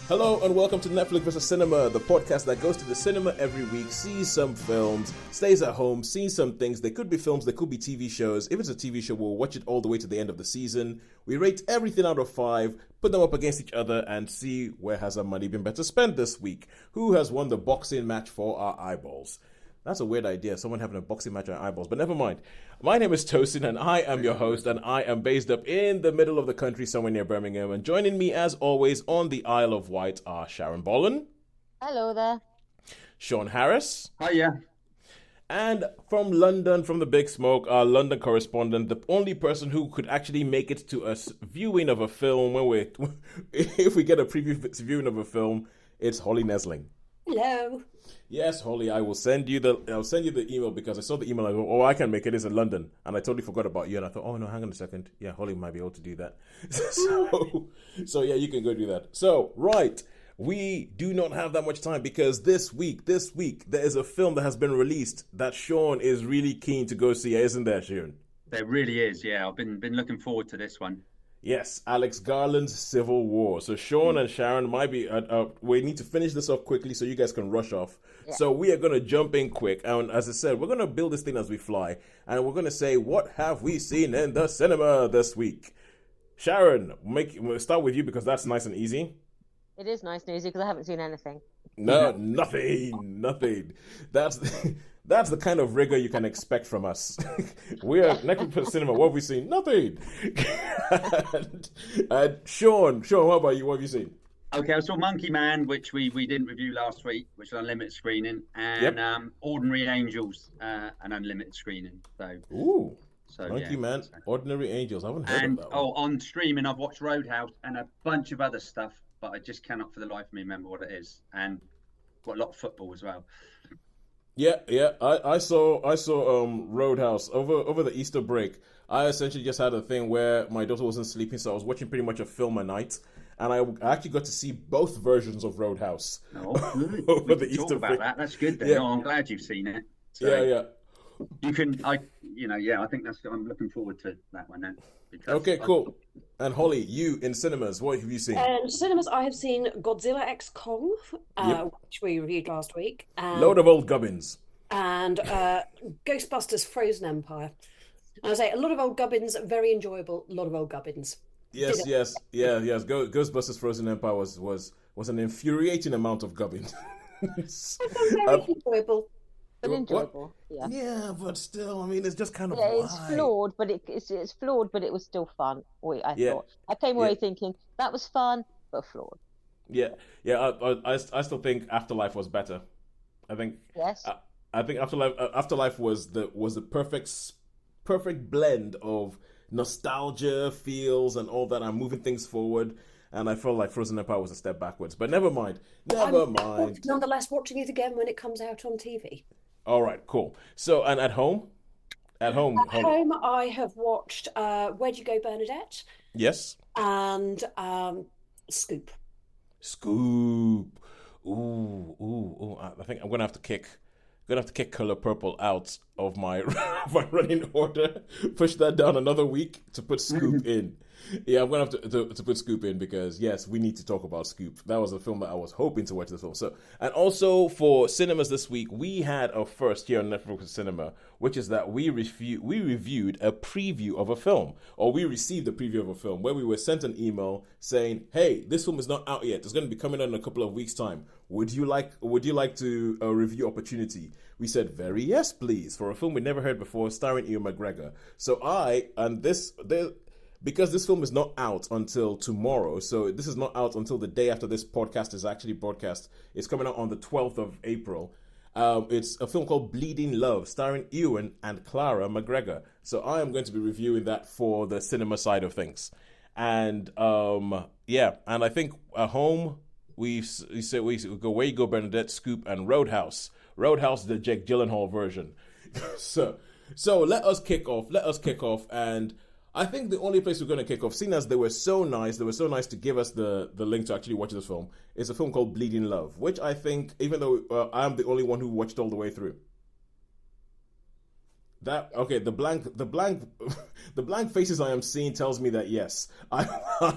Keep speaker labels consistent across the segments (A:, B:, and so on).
A: Hello and welcome to Netflix vs. Cinema, the podcast that goes to the cinema every week, sees some films, stays at home, sees some things. They could be films, they could be TV shows. If it's a TV show, we'll watch it all the way to the end of the season. We rate everything out of 5, put them up against each other, and see where has our money been better spent this week. Who has won the boxing match for our eyeballs? That's a weird idea, someone having a boxing match on eyeballs, but never mind. My name is Tosin, and I am your host, and I am based up in the middle of the country, somewhere near Birmingham. And joining me, as always, on the Isle of Wight are Shaun Bollen.
B: Hello there.
A: Shaun Harris.
C: Hiya.
A: And from London, from the Big Smoke, our London correspondent, the only person who could actually make it to a viewing of a film if we get a preview viewing of a film, it's Holly Nesling.
B: Hello.
A: Yes, Holly, I'll send you the email because I saw the email. I go, I can make it. It's in London, and I totally forgot about you. And I thought, oh no, hang on a second. Yeah, Holly might be able to do that. so yeah, you can go do that. So right, we do not have that much time because this week there is a film that has been released that Shaun is really keen to go see, isn't there, Shaun?
C: There really is. Yeah, I've been looking forward to this one.
A: Yes, Alex Garland's Civil War. So Shaun and Sharon might be. We need to finish this off quickly so you guys can rush off. Yeah. So we are going to jump in quick, and as I said, we're going to build this thing as we fly, and we're going to say what have we seen in the cinema this week. Sharon, we'll start with you because that's nice and easy.
B: It is nice and easy because I haven't seen anything.
A: No, nothing. That's the kind of rigor you can expect from us. We are Netflix Cinema. What have we seen? Nothing. and Shaun, what about you? What have you seen?
C: Okay, I saw Monkey Man, which we didn't review last week, which is an unlimited screening, and Ordinary Angels, an unlimited screening.
A: Monkey Man, Ordinary Angels. I haven't heard of that one.
C: On streaming, I've watched Roadhouse and a bunch of other stuff, but I just cannot for the life of me remember what it is. And got a lot of football as well.
A: Yeah. I saw Roadhouse over the Easter break. I essentially just had a thing where my daughter wasn't sleeping, so I was watching pretty much a film a night, and I actually got to see both versions of Roadhouse.
C: Oh, good.
A: over the Easter
C: talk about
A: break.
C: That. That's good then.
A: Yeah.
C: No, I'm glad you've seen it. So
A: yeah.
C: You can, I think I'm looking forward to that one then.
A: Okay, cool. And Holly, you in cinemas, what have you seen?
D: In cinemas, I have seen Godzilla x Kong, which we reviewed last week.
A: Load of old gubbins.
D: And Ghostbusters Frozen Empire. And I say a lot of old gubbins, very enjoyable, a lot of old gubbins.
A: Yes. Ghostbusters Frozen Empire was an infuriating amount of gubbins.
D: Very enjoyable.
B: But enjoyable, yeah.
A: Yeah, but still, I mean, it's just kind of
B: it's flawed, but it's flawed, but it was still fun. I thought I came away thinking that was fun, but flawed.
A: Yeah. I still think Afterlife was better. I think I think Afterlife was the perfect blend of nostalgia, feels, and all that. I'm moving things forward. And I felt like Frozen Empire was a step backwards. But never mind.
D: Nonetheless, watching it again when it comes out on TV.
A: All right, cool. So, and at home? At home,
D: I have watched Where'd You Go, Bernadette?
A: Yes.
D: And Scoop.
A: Ooh. I think I'm gonna have to kick Color Purple out of my running order. Push that down another week to put Scoop in. Yeah, I'm gonna have to put Scoop in because yes, we need to talk about Scoop. That was a film that I was hoping to watch this film. So, and also for cinemas this week, we had a first here on Netflix Cinema, which is that we reviewed a preview of a film, or we received a preview of a film where we were sent an email saying, "Hey, this film is not out yet. It's going to be coming out in a couple of weeks' time. Would you like to review opportunity?" We said, "Very yes, please," for a film we never heard before, starring Ewan McGregor. So because this film is not out until tomorrow, so this is not out until the day after this podcast is actually broadcast. It's coming out on the 12th of April. It's a film called Bleeding Love, starring Ewan and Clara McGregor. So I am going to be reviewing that for the cinema side of things. And and I think at home we go Where You Go, Bernadette, Scoop, and Roadhouse. Roadhouse, the Jake Gyllenhaal version. so let us kick off, and I think the only place we're going to kick off, seeing as they were so nice to give us the link to actually watch this film, is a film called Bleeding Love, which I think, even though I'm the only one who watched all the way through, The blank faces I am seeing tells me that yes, I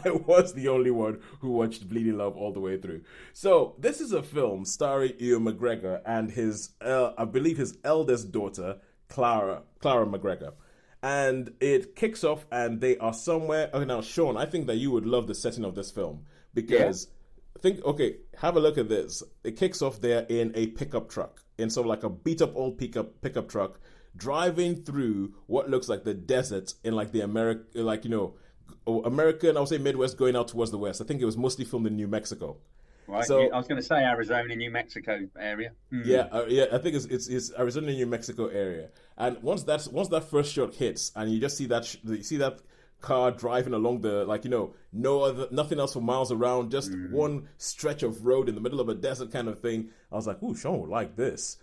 A: was the only one who watched Bleeding Love all the way through. So this is a film starring Ewan McGregor and his, I believe his eldest daughter, Clara McGregor. And it kicks off and they are somewhere. Okay, now Shaun, I think that you would love the setting of this film because have a look at this. It kicks off there in a pickup truck, in sort of like a beat up old pickup truck, driving through what looks like the desert in like the American, I would say Midwest going out towards the west. I think it was mostly filmed in New Mexico.
C: Right.
A: So,
C: I was going to say Arizona, New Mexico area.
A: Yeah, I think it's Arizona, New Mexico area. And once that first shot hits, and you just see that car driving along the nothing else for miles around, just one stretch of road in the middle of a desert kind of thing. I was like, ooh, Shaun would like this.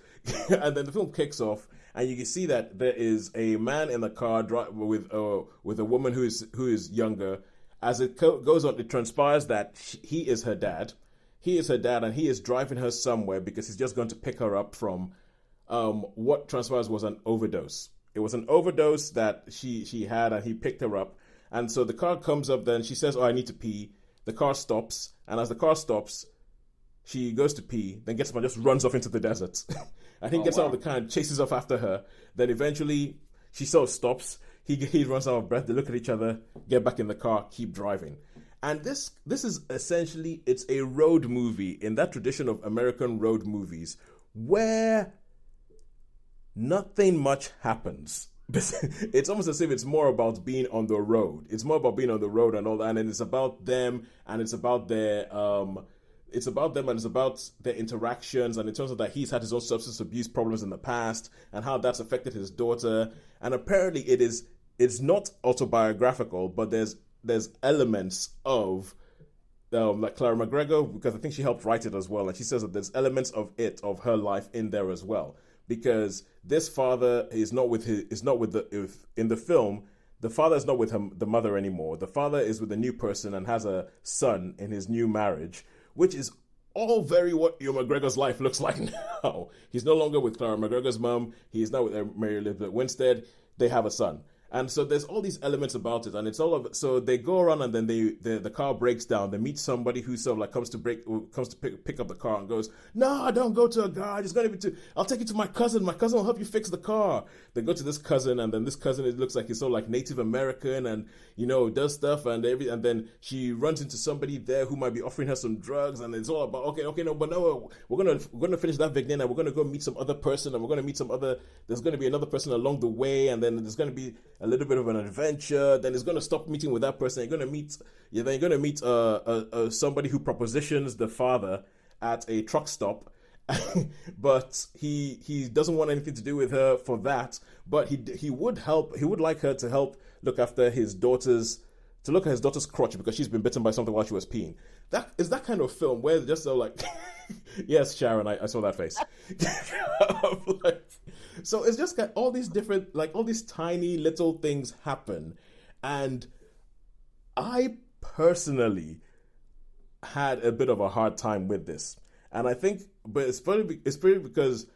A: And then the film kicks off, and you can see that there is a man in the car with a woman who is younger. As it goes on, it transpires that he is her dad. He is her dad, and he is driving her somewhere because he's just going to pick her up from what transpires was an overdose. It was an overdose that she had, and he picked her up. And so the car comes up, then she says, oh, I need to pee. The car stops, and as the car stops, she goes to pee, then gets up and just runs off into the desert. And he gets out of the car and chases off after her. Then eventually, she sort of stops. He runs out of breath. They look at each other, get back in the car, keep driving. And this is essentially, it's a road movie in that tradition of American road movies where nothing much happens. It's almost as if it's more about being on the road. It's more about being on the road and all that, and it's about them, and it's about their and it's about their interactions, and in terms of that, he's had his own substance abuse problems in the past, and how that's affected his daughter. And apparently, it's not autobiographical, but there's elements of like Clara McGregor, because I think she helped write it as well, and she says that there's elements of her life in there as well. Because this father in the film, the father is not with the mother anymore. The father is with a new person and has a son in his new marriage, which is all very what Ewan McGregor's life looks like now. He's no longer with Clara McGregor's mom. He's now with Mary Elizabeth Winstead. They have a son. And so there's all these elements about it, and it's all of it. So they go around, and then the car breaks down. They meet somebody who sort of like comes to pick up the car and goes, "No, don't go to a garage. It's going to be I'll take you to my cousin. My cousin will help you fix the car." They go to this cousin, and then this cousin, it looks like he's sort of like Native American, and does stuff, and then she runs into somebody there who might be offering her some drugs, and it's all about we're gonna finish that Vignin, and we're gonna go meet some other person, and we're gonna meet some other. There's gonna be another person along the way, and then there's gonna be a little bit of an adventure. Then it's going to stop meeting with that person. You're going to meet somebody who propositions the father at a truck stop, but he doesn't want anything to do with her for that. But he would like her to help look after his daughter's crotch because she's been bitten by something while she was peeing. That is that kind of film where they're just so like, yes, Sharon, I saw that face. So it's just got all these different, like all these tiny little things happen. And I personally had a bit of a hard time with this. And I think, but it's probably because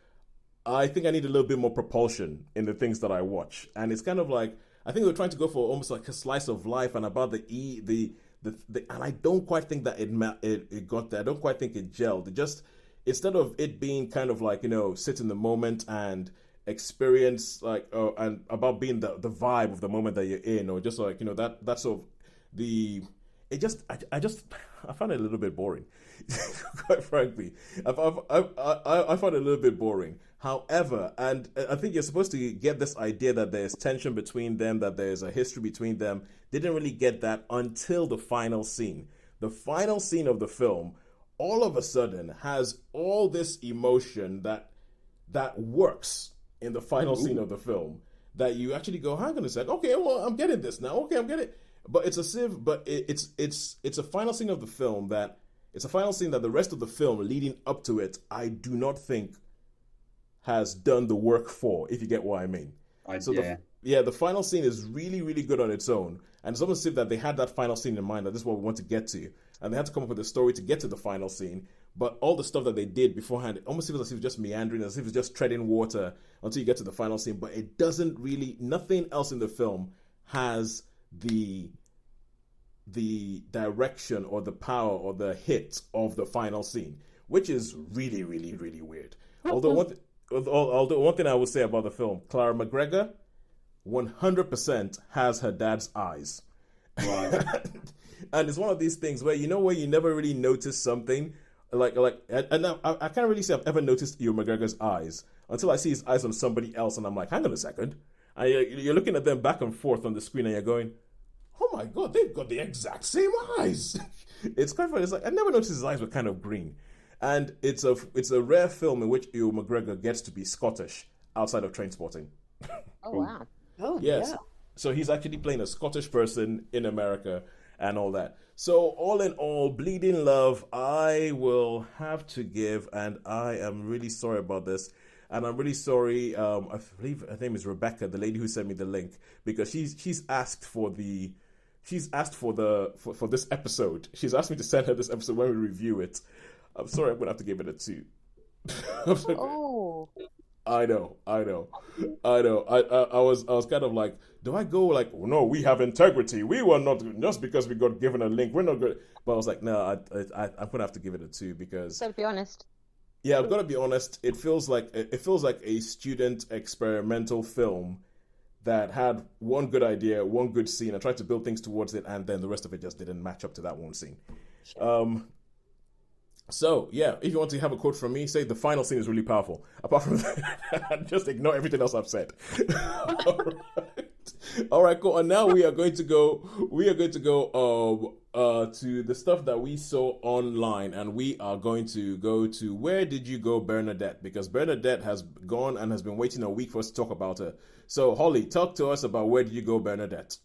A: I think I need a little bit more propulsion in the things that I watch. And it's kind of like, I think we're trying to go for almost like a slice of life and about the and I don't quite think that it got there. I don't quite think it gelled. It just, instead of it being kind of like, sit in the moment and experience and about being the vibe of the moment that you're in, or just like that sort of I found it a little bit boring. Quite frankly, I found it a little bit boring. However, and I think you're supposed to get this idea that there's tension between them, that there's a history between them. Didn't really get that until the final scene. The final scene of the film all of a sudden has all this emotion that works in the final scene of the film, that you actually go, hang on a sec, okay, well, I'm getting this now, okay, I'm getting it. But it's a final scene of the film that the rest of the film leading up to it, I do not think has done the work for, if you get what I mean. yeah, the final scene is really, really good on its own. And it's almost as if that they had that final scene in mind, that this is what we want to get to. And they had to come up with a story to get to the final scene. But all the stuff that they did beforehand, it almost feels as if it's just meandering, as if it's just treading water until you get to the final scene. But it doesn't really, nothing else in the film has the direction or the power or the hit of the final scene, which is really, really, really weird. Although one thing I would say about the film, Clara McGregor 100% has her dad's eyes.
C: Right.
A: And it's one of these things where, where you never really notice something, and I can't really say I've ever noticed Ewan McGregor's eyes until I see his eyes on somebody else, and I'm like, hang on a second. And you're looking at them back and forth on the screen, and you're going, oh my God, they've got the exact same eyes. It's quite funny. It's like, I never noticed his eyes were kind of green. And it's a rare film in which Ewan McGregor gets to be Scottish outside of Trainspotting.
B: Oh, wow.
D: Oh,
A: Yes.
D: yeah.
A: So he's actually playing a Scottish person in America and all that. So all in all, Bleeding Love, I will have to give, and I am really sorry about this. And I'm really sorry. I believe her name is Rebecca, the lady who sent me the link, because she's asked for this episode. She's asked me to send her this episode when we review it. I'm sorry, I'm gonna have to give it a 2.
B: Oh.
A: I know. I was kind of like, do I go like, oh, no, we have integrity. We were not, just because we got given a link, we're not good. But I was like, no, I'm gonna have to give it a 2 because.
B: So to be honest.
A: Yeah, I've got to be honest. It feels like a student experimental film that had one good idea, one good scene, and tried to build things towards it, and then the rest of it just didn't match up to that one scene. So, yeah, if you want to have a quote from me, say the final scene is really powerful. Apart from that, just ignore everything else I've said. All right, cool. And now we are going to go to the stuff that we saw online, and we are going to go to Where Did You Go, Bernadette? Because Bernadette has gone and has been waiting a week for us to talk about her. So, Holly, talk to us about Where Did You Go, Bernadette?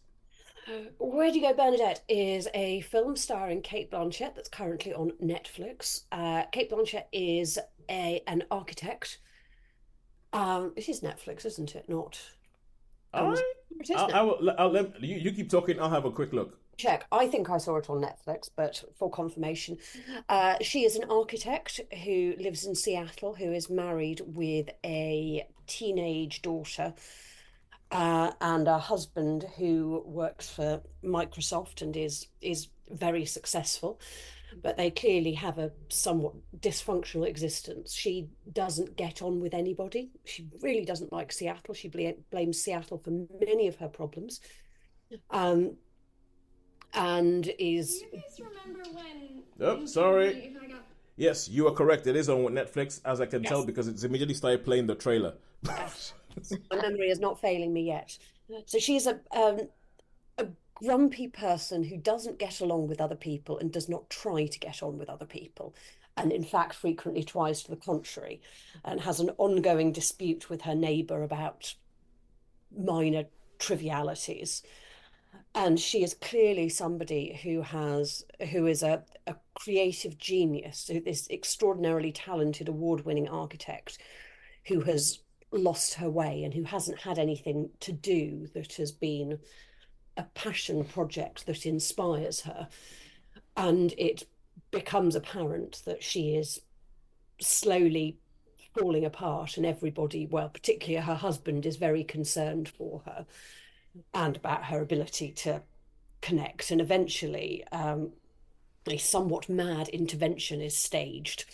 D: Where Do You Go, Bernadette is a film starring Cate Blanchett that's currently on Netflix. Cate Blanchett is an architect. It is Netflix, isn't it? Not.
A: All right.
D: It is
A: I'll let you keep talking. I'll have a quick look.
D: Check. I think I saw it on Netflix, but for confirmation, she is an architect who lives in Seattle, who is married with a teenage daughter. And a husband who works for Microsoft and is very successfls, but they clearly have a somewhat dysfunctional existence. She doesn't get on with anybody. She really doesn't like Seattle. She blames Seattle for many of her problems. And is.
E: Do you guys remember when?
A: Oh, sorry. Yes, you are correct. It is on Netflix, as I can tell, because it's immediately started playing the trailer.
D: Yes. My memory is not failing me yet. So she's a grumpy person who doesn't get along with other people and does not try to get on with other people, and in fact frequently tries to the contrary, and has an ongoing dispute with her neighbour about minor trivialities. And she is clearly somebody who is a creative genius, this extraordinarily talented, award-winning architect who has lost her way and who hasn't had anything to do that has been a passion project that inspires her. And it becomes apparent that she is slowly falling apart, and everybody, well, particularly her husband, is very concerned for her and about her ability to connect. And eventually a somewhat mad intervention is staged.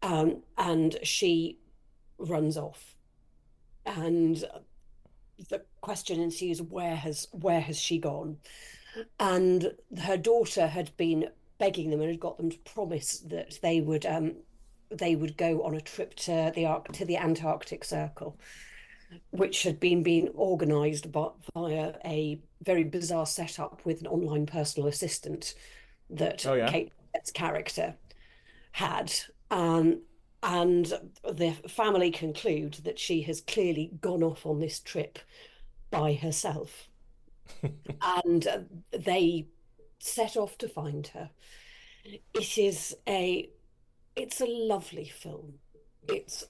D: And she runs off. And the question ensues, where has she gone? And her daughter had been begging them and had got them to promise that they would go on a trip to the Antarctic Circle, which had been being organised via a very bizarre setup with an online personal assistant that Cate's character had. And the family conclude that she has clearly gone off on this trip by herself. And they set off to find her. It's a lovely film. It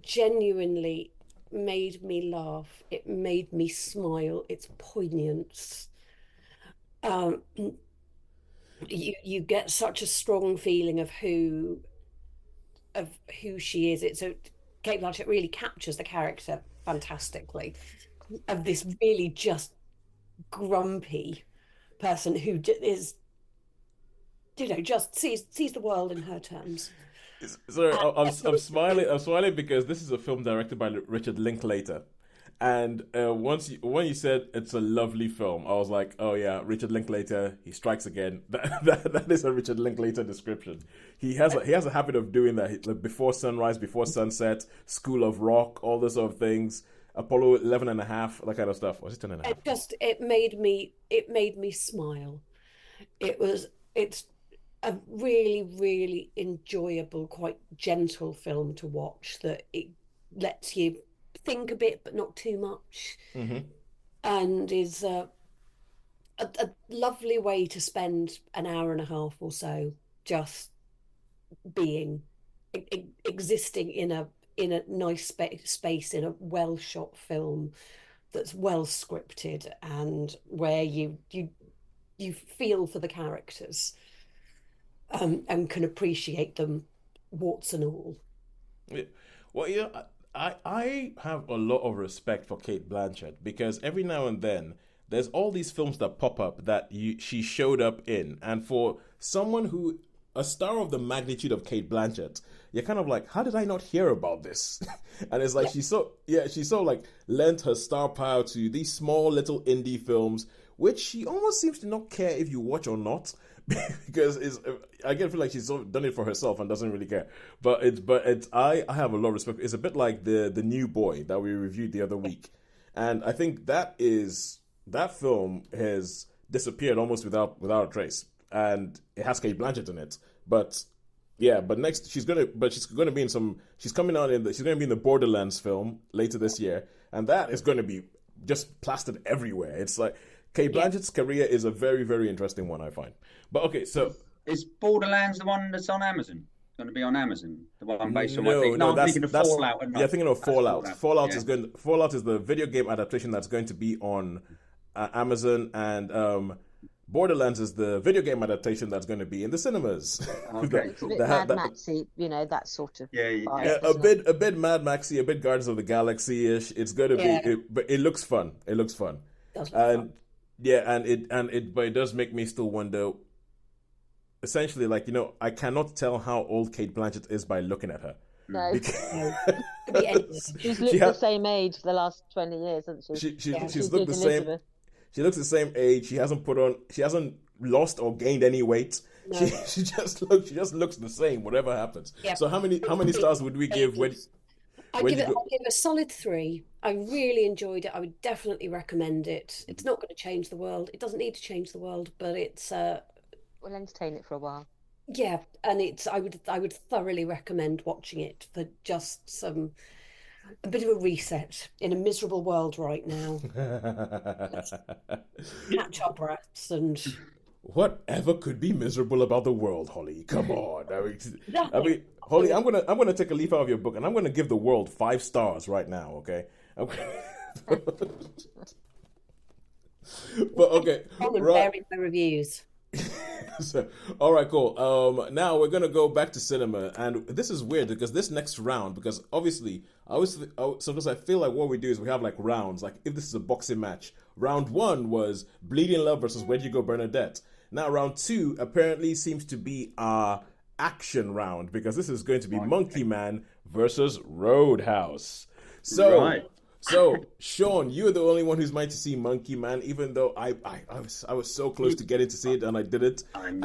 D: genuinely made me laugh. It made me smile. It's poignant. Um, you get such a strong feeling of who she is. It's so Cate Blanchett really captures the character fantastically of this really just grumpy person who is, just sees the world in her terms.
A: Sorry, I'm smiling. I'm smiling because this is a film directed by Richard Linklater, and when you said it's a lovely film, I was like, oh yeah, Richard Linklater, he strikes again. That is a Richard Linklater description. He has a habit of doing that. Like Before Sunrise, Before Sunset, School of Rock, all those sort of things. Apollo 11 and a half, that kind of stuff. Was it 10 and a half?
D: It made me smile. It's a really, really enjoyable, quite gentle film to watch, that it lets you think a bit but not too much, and is a lovely way to spend an hour and a half or so just being, existing in a nice space in a well shot film that's well scripted, and where you feel for the characters, and can appreciate them, warts and all.
A: Yeah. Well, I have a lot of respect for Cate Blanchett, because every now and then there's all these films that pop up that she showed up in, and for someone who, a star of the magnitude of Cate Blanchett, you're kind of like, how did I not hear about this? And it's like, she so lent her star power to these small little indie films, which she almost seems to not care if you watch or not, because I feel like she's done it for herself and doesn't really care. But I have a lot of respect. It's a bit like the New Boy that we reviewed the other week, and I think that film has disappeared almost without a trace, and it has Cate Blanchett in it. But next she's gonna be in some. She's coming out she's gonna be in the Borderlands film later this year, and that is gonna be just plastered everywhere. It's like Cate Blanchett's career is a very, very interesting one, I find. But okay, so
C: is Borderlands the one that's on Amazon? Going to be on Amazon? The one based on
A: I'm thinking
C: of Fallout.
A: Yeah, thinking of Fallout. Fallout is the video game adaptation that's going to be on Amazon, and Borderlands is the video game adaptation that's going to be in the cinemas.
C: Okay,
B: it's a bit Mad Maxy, that sort of.
A: A bit Mad Maxy, a bit Guardians of the Galaxy ish. It's going to be, but it looks fun. It looks fun.
D: Does look fun.
A: But it does make me still wonder. Essentially, I cannot tell how old Cate Blanchett is by looking at her.
B: No. She's looked the same age for the last 20 years, hasn't she?
A: She's looked the same. She looks the same age. She hasn't lost or gained any weight. No. She just looks the same, whatever happens. Yep. So how many stars would we give
D: I'll give it a solid 3. I really enjoyed it. I would definitely recommend it. It's not going to change the world. It doesn't need to change the world, but it's
B: we'll entertain it for a while.
D: Yeah, and I would thoroughly recommend watching it for just a bit of a reset in a miserable world right now. Let's catch our breaths and.
A: Whatever could be miserable about the world, Holly? Come on. I mean, Holly, I'm gonna take a leaf out of your book, and I'm gonna give the world 5 stars right now. Okay. But okay,
D: right. My reviews.
A: So, all right, cool. Now we're gonna go back to cinema, and this is weird because this next round, because obviously, sometimes I feel like what we do is we have like rounds. Like if this is a boxing match, round 1 was Bleeding Love versus Where'd You Go, Bernadette. Now round 2 apparently seems to be our action round, because this is going to be Monkey Man versus Roadhouse. So. Right. So, Shaun, you're the only one who's meant to see Monkey Man, even though I was so close to getting to see it and I didn't. And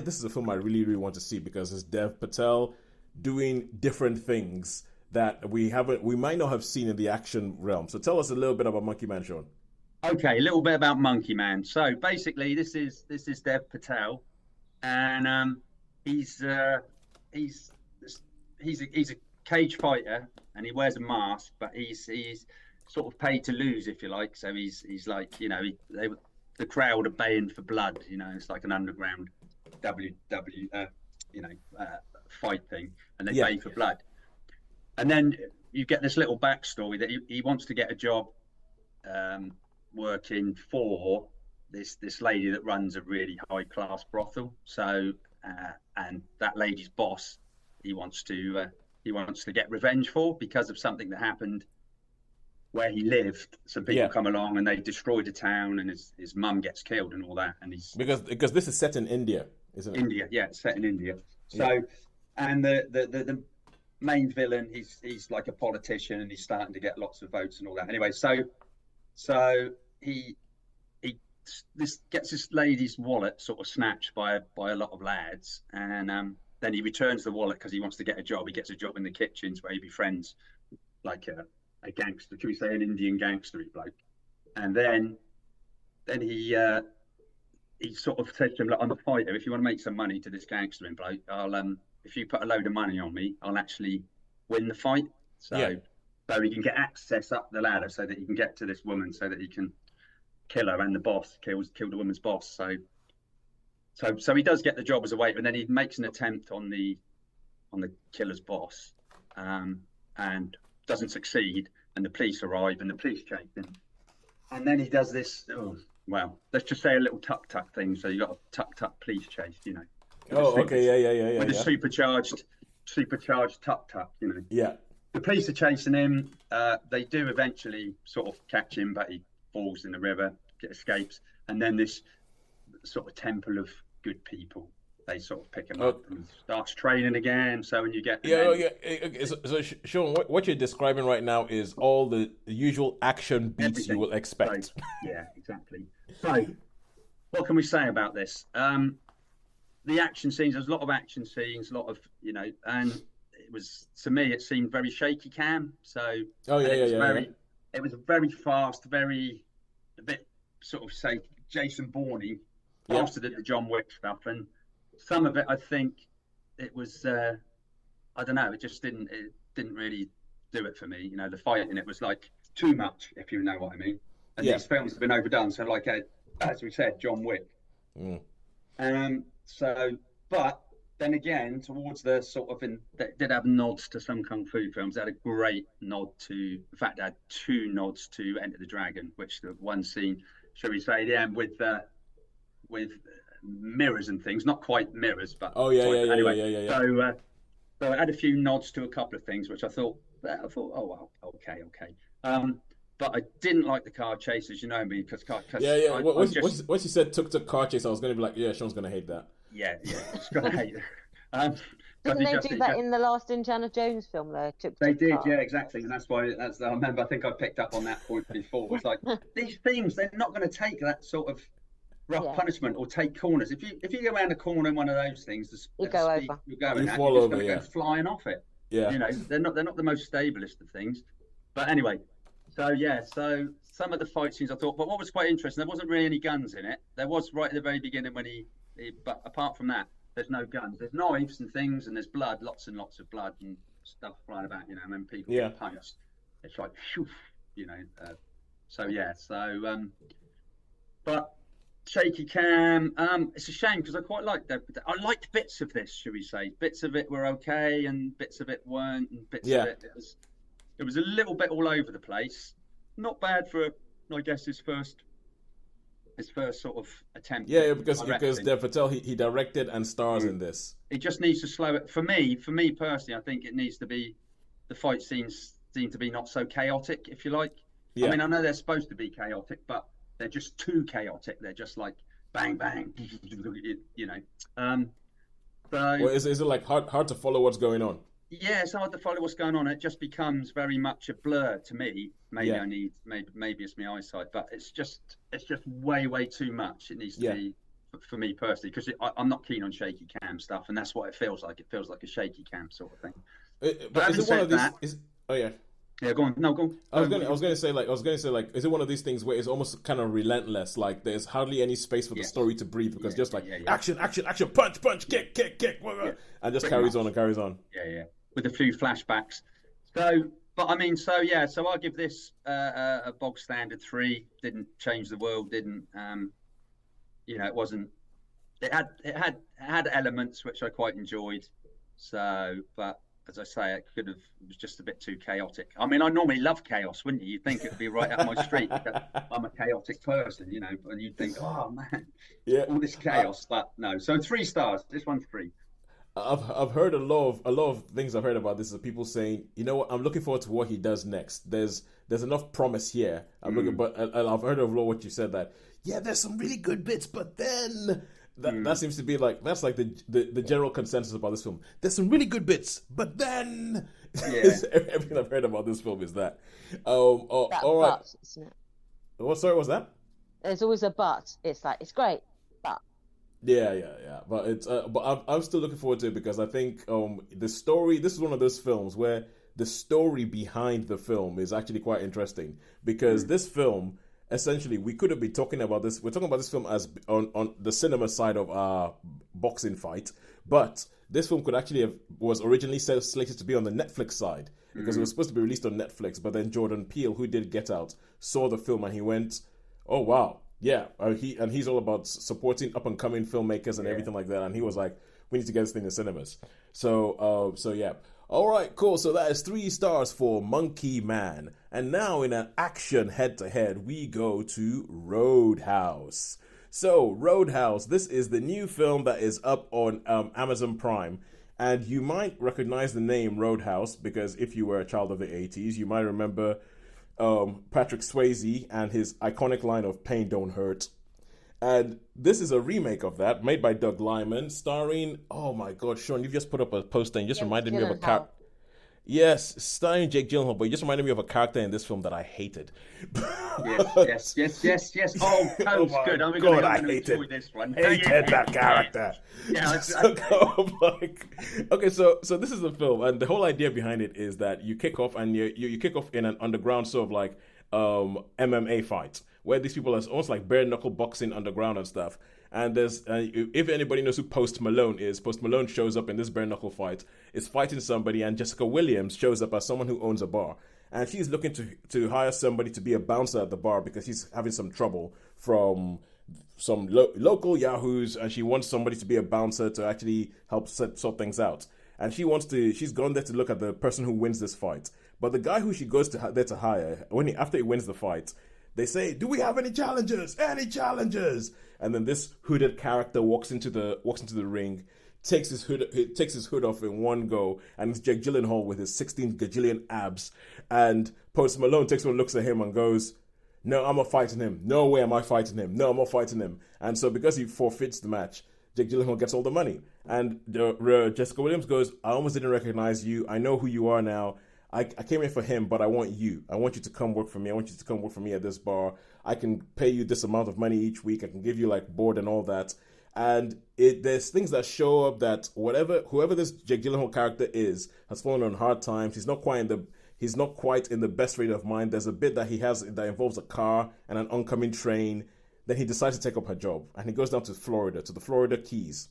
A: this is a film I really, really want to see, because it's Dev Patel doing different things that we might not have seen in the action realm. So tell us a little bit about Monkey Man, Shaun.
C: Okay, a little bit about Monkey Man. So basically, this is Dev Patel, and he's a cage fighter, and he wears a mask, but he's sort of paid to lose, if you like. So he's like, the crowd are baying for blood. It's like an underground fight thing, and they bay for blood. And then you get this little backstory that he wants to get a job working for this lady that runs a really high class brothel. So and that lady's boss, he wants to get revenge for because of something that happened where he lived. Some people come along and they destroy the town, and his mum gets killed and all that. And he's
A: because this is set in India, isn't it?
C: India, yeah, it's set in India. So and the main villain, he's like a politician, and he's starting to get lots of votes and all that. Anyway, so he gets this lady's wallet sort of snatched by a lot of lads, and then he returns the wallet because he wants to get a job. He gets a job in the kitchens where he befriends like a gangster, can we say an Indian gangstery bloke, and then he sort of says to him, "Look, I'm a fighter. If you want to make some money to this gangstering bloke, I'll if you put a load of money on me, I'll actually win the fight." So he can get access up the ladder so that he can get to this woman, so that he can kill her, and the boss kill the woman's boss. So he does get the job as a waiter, and then he makes an attempt on the killer's boss, and doesn't succeed. And the police arrive, and the police chase him. And then he does this. Well, let's just say a little tuk-tuk thing. So you got a tuk-tuk police chase, you know.
A: Yeah.
C: With a supercharged tuk-tuk, you know.
A: Yeah.
C: The police are chasing him. They do eventually sort of catch him, but he falls in the river, escapes. And then this sort of temple of good people, they sort of pick him up and starts training again. So when you get
A: So Shaun, what you're describing right now is all the usual action beats everything you will expect.
C: So, yeah, exactly. So what can we say about this? The action scenes, there's a lot of action scenes, a lot of, you know, and it was, to me, it seemed very shaky cam. So it was very fast, a bit sort of, say, Jason Bourne-y, faster than the John Wick stuff. And some of it, I think it was, I don't know, it didn't really do it for me. You know, the fight in it was like too much, if you know what I mean. And these films have been overdone. So like, as we said, John Wick. But then again, towards the sort of, they did have nods to some Kung Fu films. They had a great nod to, in fact, they had two nods to Enter the Dragon, which the one scene, shall we say, with mirrors and things, not quite mirrors, but anyway. So I had a few nods to a couple of things, which I thought, oh well, okay. But I didn't like the car chases, you know me, because
A: once you said tuk car chase, I was going to be like, yeah, Shaun's going to hate that.
C: Yeah, just going to hate it.
B: Didn't they do that in the last Indiana Jones film, though?
C: They did, yeah, exactly. And that's why, I remember, I think I picked up on that point before. It's like, these things, they're not going to take that sort of rough punishment or take corners. If you go around a corner in one of those things,
B: you go over.
C: You're going
A: at, you're just going
C: to go flying off it.
A: Yeah.
C: You know, they're not the most stablest of things. But anyway, so some of the fight scenes I thought, but what was quite interesting, there wasn't really any guns in it. There was right at the very beginning when but apart from that, there's no guns. There's knives and things, and there's blood, lots and lots of blood and stuff flying about, you know, and when people get punched, it's like, shoof, you know. But shaky cam, it's a shame because I quite liked that. I liked bits of this, should we say. Bits of it were okay, and bits of it weren't, and bits of it was a little bit all over the place. Not bad for, I guess, his first sort of attempt.
A: Yeah, because Dev Patel, he directed and stars in this.
C: He just needs to slow it. For me personally, I think it needs to be, the fight scenes seem to be not so chaotic, if you like. I mean, I know they're supposed to be chaotic, but they're just too chaotic. They're just like bang, bang, you know.
A: Well, is it like hard to follow what's going on?
C: Yeah, it's hard to follow what's going on. It just becomes very much a blur to me. Maybe maybe it's my eyesight, but it's just way too much. It needs to be, for me personally, because I'm not keen on shaky cam stuff, and that's what it feels like. It feels like a shaky cam sort of thing.
A: But is it one of these?
C: Yeah, go on. No, go on.
A: I was going to say, is it one of these things where it's almost kind of relentless? Like there's hardly any space for the story to breathe because action, punch, kick, and just carries on.
C: Yeah. With a few flashbacks. So I'll give this a bog standard 3. Didn't change the world. Didn't it wasn't. It had elements which I quite enjoyed. So, but as I say, it was just a bit too chaotic. I mean, I normally love chaos, wouldn't you? You'd think it would be right up my street. I'm a chaotic person, you know, and you'd think, oh man,
A: Yeah,
C: all this chaos, but no. So 3 stars. This one's 3.
A: I've heard a lot of things I've heard about this is people saying, you know what, I'm looking forward to what he does next. There's enough promise here. I'm looking, but and I've heard of what you said that yeah, there's some really good bits, but then that seems to be like that's like the general consensus about this film. There's some really good bits, but then everything I've heard about this film is that.
B: That
A: All right.
B: but, isn't it?
A: What? Sorry, what's that?
B: There's always a but. It's like it's great, but
A: Yeah. But it's I'm still looking forward to it because I think the story. This is one of those films where the story behind the film is actually quite interesting because this film essentially we could have been talking about this. We're talking about this film as on the cinema side of our boxing fight, but this film could actually was originally slated to be on the Netflix side because it was supposed to be released on Netflix. But then Jordan Peele, who did Get Out, saw the film and he went, "Oh wow." Yeah, he's all about supporting up and coming filmmakers and everything like that. And he was like, "We need to get this thing in cinemas." So yeah. All right, cool. So that is 3 stars for Monkey Man. And now in an action head-to-head, we go to Roadhouse. So Roadhouse, this is the new film that is up on Amazon Prime. And you might recognize the name Roadhouse because if you were a child of the 80s, you might remember Patrick Swayze and his iconic line of "Pain Don't Hurt." And this is a remake of that, made by Doug Liman, starring, oh my God, Shaun, you've just put up a poster and you just reminded me of a character. Yes, starring Jake Gyllenhaal, but you just reminded me of a character in this film that I hated.
C: Yes. Oh, that was good. I'm going to enjoy this one.
A: Hated that character.
C: Yeah,
A: okay, so this is the film, and the whole idea behind it is that you kick off, and you kick off in an underground sort of like MMA fight, where these people are almost like bare knuckle boxing underground and stuff. And there's if anybody knows who Post Malone is, Post Malone shows up in this bare knuckle fight, is fighting somebody, and Jessica Williams shows up as someone who owns a bar, and she's looking to hire somebody to be a bouncer at the bar because he's having some trouble from some local yahoos, and she wants somebody to be a bouncer to actually help sort things out. And she's gone there to look at the person who wins this fight. But the guy who she goes there to hire, after he wins the fight, they say, "Do we have any challengers? Any challengers?" And then this hooded character walks into the ring, takes his hood off in one go, and it's Jake Gyllenhaal with his 16 gajillion abs. And Post Malone takes one, looks at him, and goes, "No, I'm not fighting him. No way am I fighting him. No, I'm not fighting him." And so because he forfeits the match, Jake Gyllenhaal gets all the money. And Jessica Williams goes, "I almost didn't recognize you. I know who you are now. I came in for him, but I want you. I want you to come work for me. I want you to come work for me at this bar. I can pay you this amount of money each week. I can give you like board and all that." And there's things that show up that whoever this Jake Gyllenhaal character is has fallen on hard times. He's not quite in the best rate of mind. There's a bit that he has that involves a car and an oncoming train. Then he decides to take up her job, and he goes down to Florida, to the Florida Keys.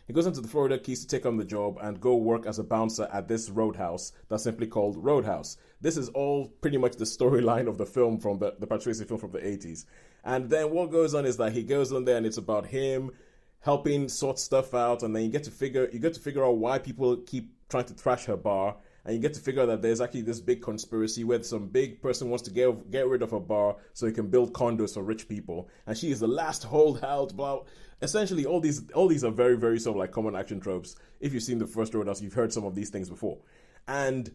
A: He goes into the Florida Keys to take on the job and go work as a bouncer at this roadhouse that's simply called Roadhouse. This is all pretty much the storyline of the film from the Patrick Swayze film from the 80s. And then what goes on is that he goes on there and it's about him helping sort stuff out, and then you get to figure out why people keep trying to trash her bar, and you get to figure out that there's actually this big conspiracy where some big person wants to get rid of her bar so he can build condos for rich people, and she is the last holdout. Blah. Essentially, all these are very, very sort of like common action tropes. If you've seen the first Roadhouse, you've heard some of these things before, and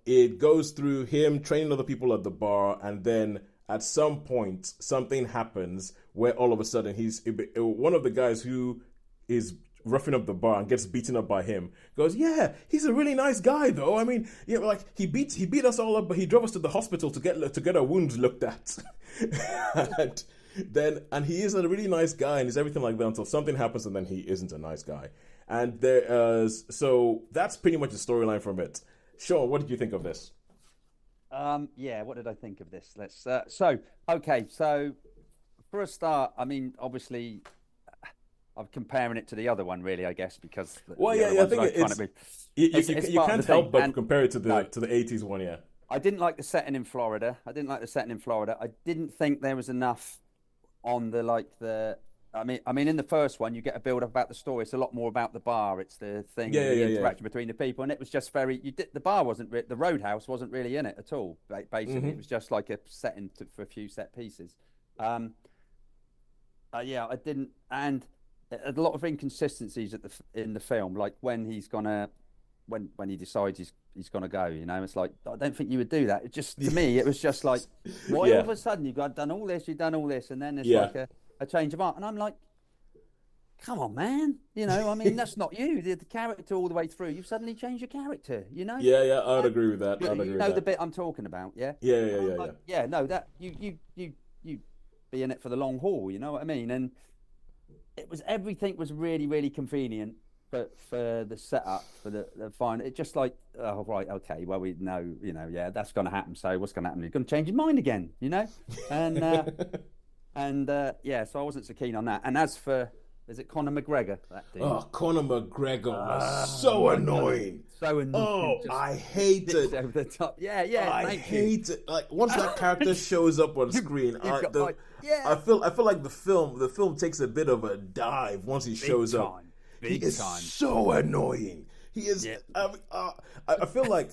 A: it goes through him training other people at the bar, and then at some point something happens where all of a sudden he's one of the guys who is roughing up the bar and gets beaten up by him goes, "Yeah, he's a really nice guy though. I mean, yeah, like he beat us all up, but he drove us to the hospital to get our wounds looked at." and he is a really nice guy and he's everything like that until something happens, and then he isn't a nice guy. And so that's pretty much the storyline from it. Shaun, what did you think of this?
E: Yeah, what did I think of this? So for a start, I mean, obviously, I'm comparing it to the other one, really, I guess, because
A: I think you can't help but compare it to the 80s one. Yeah,
E: I didn't like the setting in Florida. I didn't think there was enough on the I mean, in the first one, you get a build up about the story. It's a lot more about the bar. It's the thing, the interaction between the people, and it was just very. The bar wasn't. The Roadhouse wasn't really in it at all. Basically, it was just like a setting for a few set pieces. Yeah, I didn't, and a lot of inconsistencies in the film, like when he's gonna, when he decides he's gonna go. You know, it's like, I don't think you would do that. It just, to me, it was just like, why all of a sudden you've done all this, and then it's like a change of heart, and I'm like, come on, man. You know, I mean, that's not you. The character all the way through, you've suddenly changed your character. You know?
A: Yeah, I'd agree with that.
E: You know the bit I'm talking about, yeah. Yeah. No, that you be in it for the long haul. You know what I mean? And everything was really, really convenient for the setup, for the final. It just like, oh right, okay, well we know, you know, yeah, that's going to happen. So what's going to happen? He's going to change his mind again, you know? And yeah, so I wasn't so keen on that. And as for, is it Conor McGregor? That dude?
A: Oh, Conor McGregor was so annoying.
E: So annoying.
A: Oh, I hate it.
E: Over the top. Yeah.
A: I hate it. Like once that character shows up on screen, I feel like the film takes a bit of a dive once he shows up. He is so annoying. He is. Yeah. I feel like.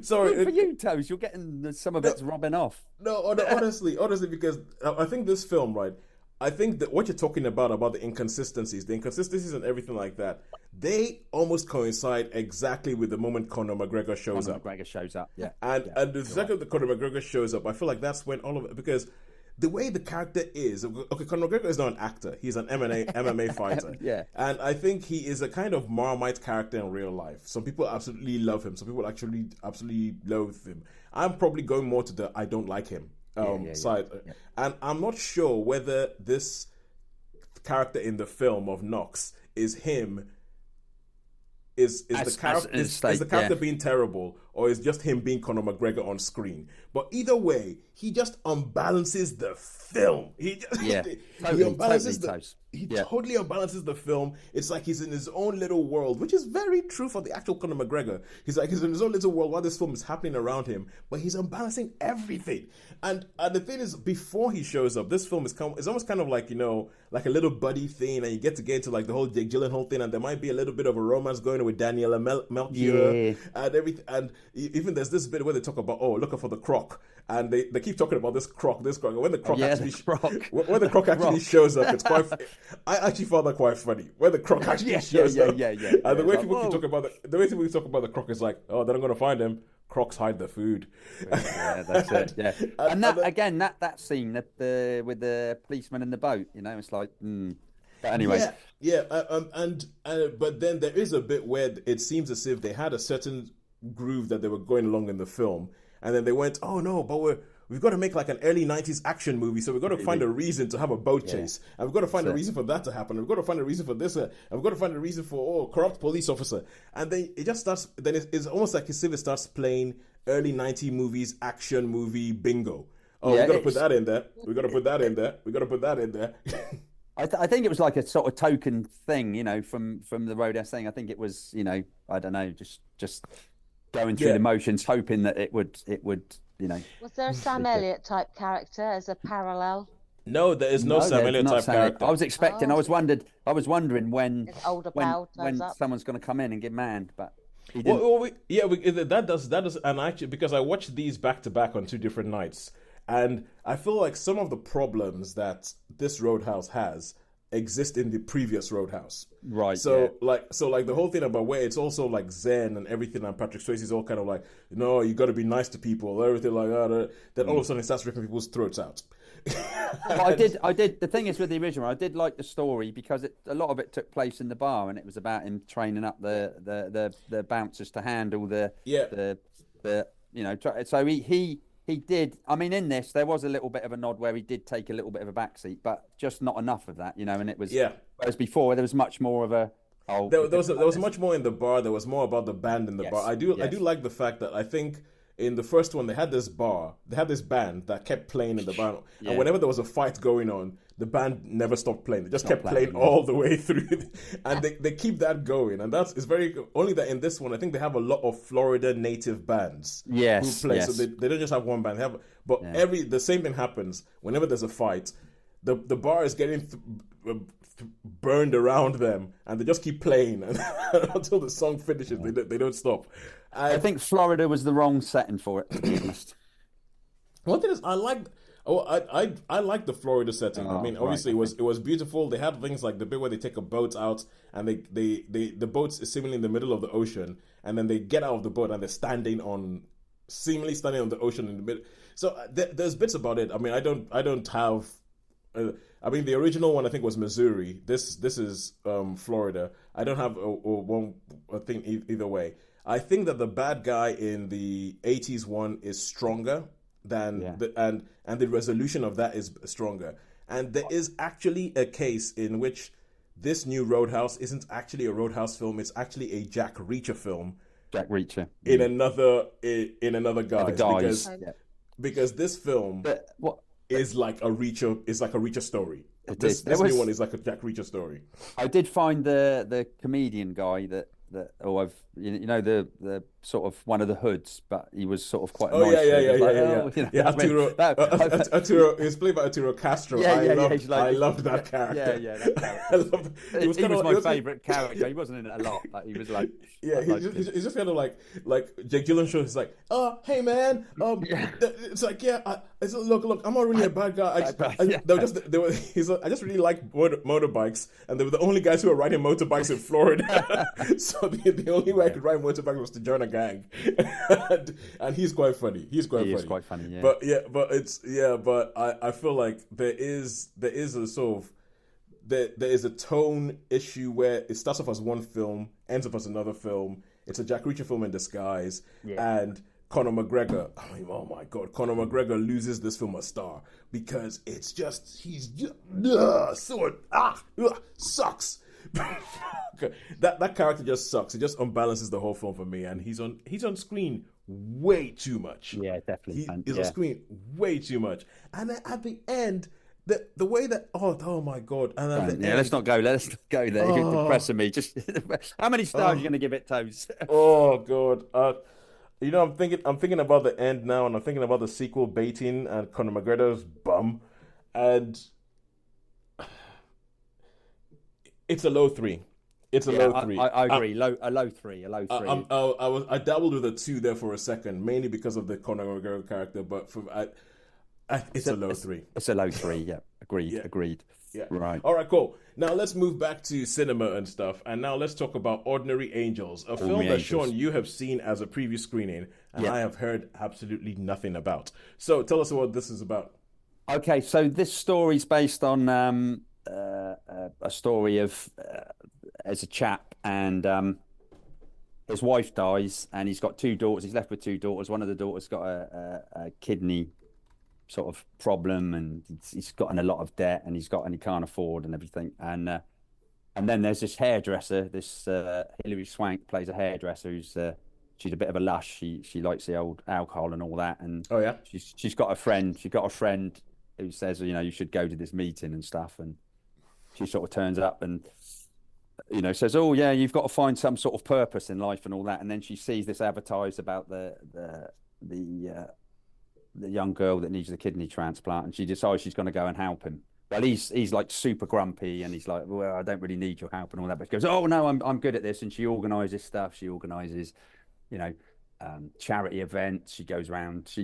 A: Sorry
E: for you, Toes. You're getting some of it's rubbing off.
A: No, honestly, because I think this film, right? I think that what you're talking about the inconsistencies and everything like that, they almost coincide exactly with the moment Conor McGregor shows up.
E: Yeah.
A: And the second that Conor McGregor shows up, I feel like that's when all of it, because the way the character is, okay, Conor McGregor is not an actor. He's an MMA fighter.
E: Yeah.
A: And I think he is a kind of Marmite character in real life. Some people absolutely love him. Some people actually absolutely loathe him. I'm probably going more to the I don't like him side. Yeah. And I'm not sure whether this character in the film of Knox is him, is the character being terrible, or is just him being Conor McGregor on screen. But either way, he just unbalances the film. He totally unbalances the film. It's like he's in his own little world, which is very true for the actual Conor McGregor. He's in his own little world while this film is happening around him, but he's unbalancing everything. And the thing is, before he shows up, this film is almost kind of like, you know, like a little buddy thing, and you get into like the whole Jake Gyllenhaal thing, and there might be a little bit of a romance going on with Daniela Melchior and everything. And even there's this bit where they talk about, looking for the croc, and they keep talking about this croc. And when the croc when the croc actually shows up, it's quite. I actually found that quite funny when the croc actually shows up. And the way people keep talking about the croc is like, oh, they're not going to find him. Crocs hide the food.
E: Yeah, that's it. Yeah, and that scene with the policeman in the boat, you know, it's like. But anyway,
A: but then there is a bit where it seems as if they had a certain groove that they were going along in the film, and then they went, oh no, but we've got to make like an early 90s action movie, so we've got to find a reason to have a boat chase, and we've got to find a reason for that to happen, and we've got to find a reason for this, and we've got to find a reason for corrupt police officer, and then it just starts. Then it's almost like as if it starts playing early 90s movies action movie bingo. Oh, we've got to put that in there. We've got to put that in there. We've got to put that in there.
E: I think it was like a sort of token thing, you know, from the Roadhouse thing. I think it was, you know, I don't know, just going through the motions, hoping that it would, you know.
B: Was there a Sam Elliott type character as a parallel?
A: No, there is no Sam Elliott type character.
E: I was expecting. I was wondering when
B: when
E: someone's going to come in and get manned, but.
A: That does, and actually, because I watched these back to back on 2 different nights, and I feel like some of the problems that this Roadhouse has exist in the previous Roadhouse.
E: Right.
A: So like the whole thing about where it's also like Zen and everything, and Patrick Swayze's all kind of like, no, you got to be nice to people, everything like that. Then all of a sudden it starts ripping people's throats out.
E: I did. The thing is with the original, I did like the story because a lot of it took place in the bar, and it was about him training up the bouncers to handle the you know. So he did. I mean, in this there was a little bit of a nod where he did take a little bit of a backseat, but just not enough of that, you know. And it was whereas before there was much more of a.
A: There was much more in the bar. There was more about the band in the bar. I do like the fact that I think. In the first one, they had this band that kept playing in the bar. Yeah. And whenever there was a fight going on, the band never stopped playing. They just kept playing all the way through. And they keep that going. And it's very, only that in this one, I think they have a lot of Florida native bands who play. So they don't just have one band. The same thing happens whenever there's a fight. the bar is getting burned around them, and they just keep playing until the song finishes. They don't stop.
E: I think Florida was the wrong setting for it, to be honest.
A: One thing is, I like the Florida setting. I mean, obviously it was beautiful. They had things like the bit where they take a boat out, and the boat is seemingly in the middle of the ocean, and then they get out of the boat and they're seemingly standing on the ocean in the middle. So there's bits about it. I mean, I don't have. I mean, the original one I think was Missouri. This is Florida. I don't have a thing either way. I think that the bad guy in the 80s one is stronger than and the resolution of that is stronger. And there is actually a case in which this new Roadhouse isn't actually a Roadhouse film. It's actually a Jack Reacher film.
E: Jack Reacher
A: in another guise. Because this film is like a Reacher story. This new one is like a Jack Reacher story.
E: I did find the comedian guy that the sort of one of the hoods, but he was sort of quite.
A: Arturo. He was played by Arturo Castro. I loved that character.
E: That character. He was my favourite character. He wasn't in it a lot, but he was like.
A: Yeah, he's just kind of like Jake Gyllenhaal. He's like, oh, hey man, it's like, it's look, I'm not really a bad guy. I just really like motorbikes, and they were the only guys who were riding motorbikes in Florida. So the only way I could ride motorbikes was to join a gang, and he's quite funny. He is quite funny. Yeah. But I feel like there is a sort of. There is a tone issue where it starts off as one film, ends up as another film. It's a Jack Reacher film in disguise, and Conor McGregor. I mean, oh my God, Conor McGregor loses this film a star because he's just sucks. that character just sucks. It just unbalances the whole film for me, and he's on screen way too much.
E: Yeah, definitely.
A: He's on screen way too much, and then at the end. The way that oh my God, and
E: let's not go there. You're depressing me. Just how many stars are you going to give it, Toes?
A: Oh God, I'm thinking about the end now, and I'm thinking about the sequel baiting and Conor McGregor's bum, and it's a low 3. It's a low 3.
E: I agree. A low 3.
A: I dabbled with a 2 there for a second, mainly because of the Conor McGregor character, but it's a low 3.
E: It's a low 3, yeah. Agreed.
A: Yeah.
E: Right.
A: All right, cool. Now let's move back to cinema and stuff. And now let's talk about Ordinary Angels, a film that, Shaun, you have seen as a preview screening, and I have heard absolutely nothing about. So tell us what this is about.
E: Okay, so this story's based on a story of as a chap, and his wife dies, and he's got 2 daughters. He's left with 2 daughters. One of the daughters got a kidney sort of problem, and he's gotten a lot of debt, and he can't afford and everything. And then there's this hairdresser, Hilary Swank plays a hairdresser who's she's a bit of a lush. She likes the old alcohol and all that. And she's got a friend. She got a friend who says, you should go to this meeting and stuff. And she sort of turns up and says, oh yeah, you've got to find some sort of purpose in life and all that. And then she sees this advertised about the young girl that needs the kidney transplant, and she decides she's going to go and help him. Well, he's like super grumpy, and he's like, well, I don't really need your help and all that. But she goes, oh no, I'm good at this. And she organises stuff. She organises, charity events. She goes around.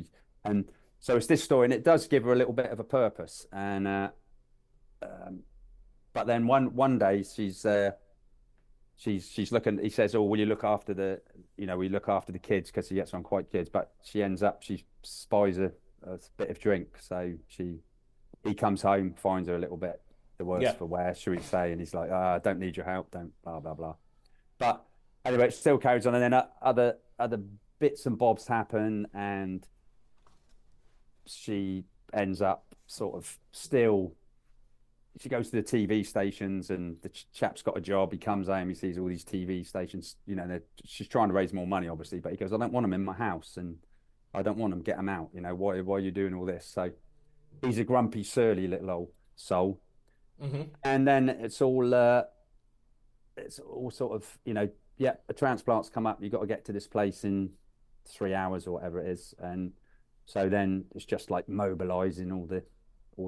E: And so it's this story, and it does give her a little bit of a purpose. And but then one day she's looking. He says, oh, will you look after we look after the kids, because he gets on quite kids. But she spies a bit of drink, so he comes home, finds her a little bit the worse for wear, should we say, and he's like, I don't need your help, don't blah blah blah. But anyway, it still carries on, and then other bits and bobs happen, and she ends up sort of still. She goes to the TV stations, and the chap's got a job. He comes home, he sees all these TV stations. She's trying to raise more money, obviously, but he goes, I don't want them in my house, and I don't want them. Get them out. Why are you doing all this? So he's a grumpy, surly little old soul. Mm-hmm. And then it's all sort of, a transplant's come up. You've got to get to this place in 3 hours or whatever it is. And so then it's just like mobilizing all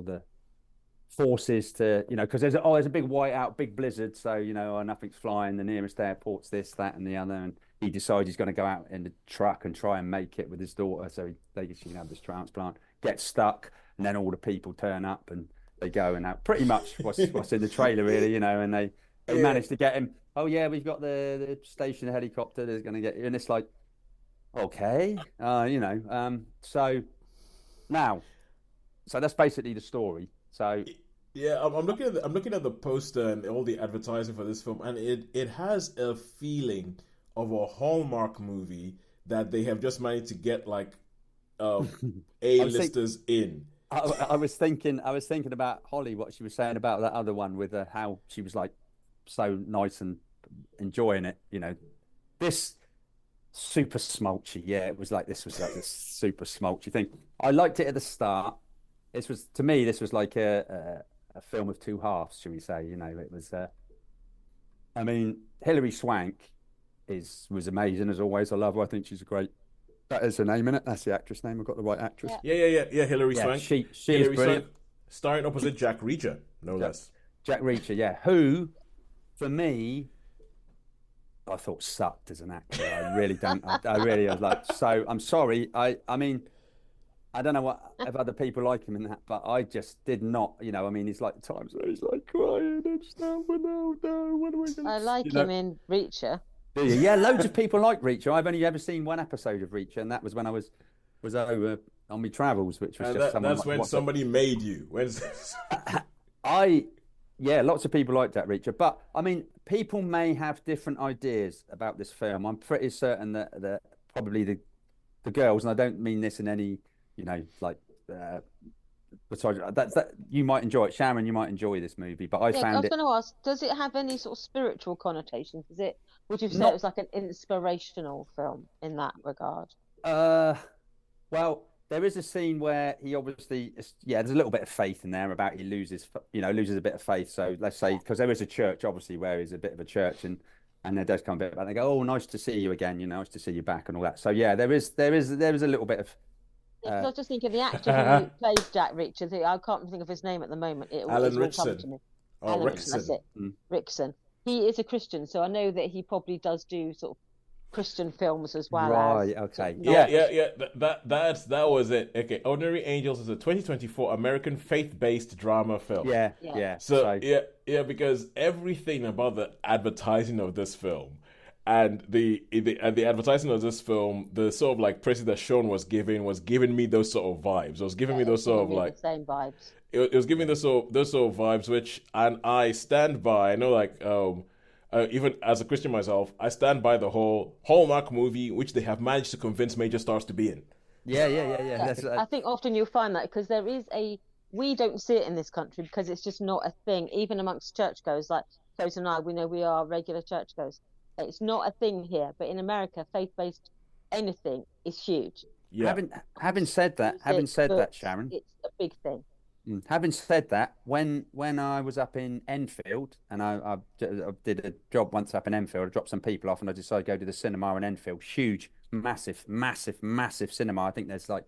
E: the forces to, because there's a big whiteout, big blizzard, so nothing's flying. The nearest airport's this, that, and the other, and he decides he's going to go out in the truck and try and make it with his daughter, so she can have this transplant. Gets stuck, and then all the people turn up and they go, and that pretty much what's in the trailer, really, and they manage to get him. Oh yeah, we've got the station helicopter that's going to get you, and it's like, okay, so now, so that's basically the story. So
A: yeah, I'm looking at the poster and all the advertising for this film, and it has a feeling of a Hallmark movie that they have just managed to get like A-listers in.
E: I was thinking about Holly, what she was saying about that other one with how she was like so nice and enjoying it. This super smulchy. Yeah, it was like this super smulchy thing. I liked it at the start. This was like a film of two halves, shall we say? It was. I mean, Hilary Swank was amazing as always. I love her. I think she's a great. That is her name, innit? That's the actress name. I've got the right actress.
A: Yeah. Hilary Swank.
E: She
A: Hilary
E: is brilliant.
A: Swank, starring opposite Jack Reacher, no less.
E: Jack Reacher, yeah. Who, for me, I thought sucked as an actor. I really don't. I really was like. So I'm sorry. I mean, I don't know if other people like him in that, but I just did not. I mean, he's like times where he's like crying and stuff. No, what are we going to?
B: I like him in Reacher.
E: Yeah, loads of people like Reacher. I've only ever seen one episode of Reacher, and that was when I was over on my travels, which was just
A: that's when somebody made you.
E: Lots of people like that Reacher, but I mean, people may have different ideas about this film. I'm pretty certain that probably the girls, and I don't mean this in any, besides that you might enjoy it, Sharon. You might enjoy this movie, but I was
B: going to ask, does it have any sort of spiritual connotations? Would you say it was like an inspirational film in that regard?
E: Well, there is a scene where he obviously, there's a little bit of faith in there about he loses a bit of faith. So let's say, because there is a church, obviously, where he's a bit of a church, and there does come a bit about, they go, oh, nice to see you again, nice to see you back and all that. So yeah, there is a little bit of.
B: I was just thinking the actor who plays Jack Reacher, I can't think of his name at the moment.
A: Alan Ritchson.
B: Alan Ritchson, that's it. Ritchson. He is a Christian, so I know that he probably does do sort of Christian films as well.
E: Right. Okay.
A: Yeah. That was it. Okay. Ordinary Angels is a 2024 American faith-based drama film.
E: Yeah.
A: So because everything about the advertising of this film and the advertising of this film, the sort of like praise that Shaun was giving me those sort of vibes. It was giving me those sort of like
B: the same vibes.
A: It was giving those sort of vibes, which and I stand by. I know, like even as a Christian myself, I stand by the whole Hallmark movie, which they have managed to convince major stars to be in.
E: Yeah.
B: I think often you'll find that because there is we don't see it in this country because it's just not a thing, even amongst churchgoers. Like Tosin and I, we know we are regular churchgoers. It's not a thing here, but in America, faith-based anything is huge.
E: Yeah. Having said that, Sharon,
B: it's a big thing.
E: Having said that, when I was up in Enfield, and I did a job once up in Enfield, I dropped some people off, and I decided to go to the cinema in Enfield. Huge, massive cinema. I think there's like,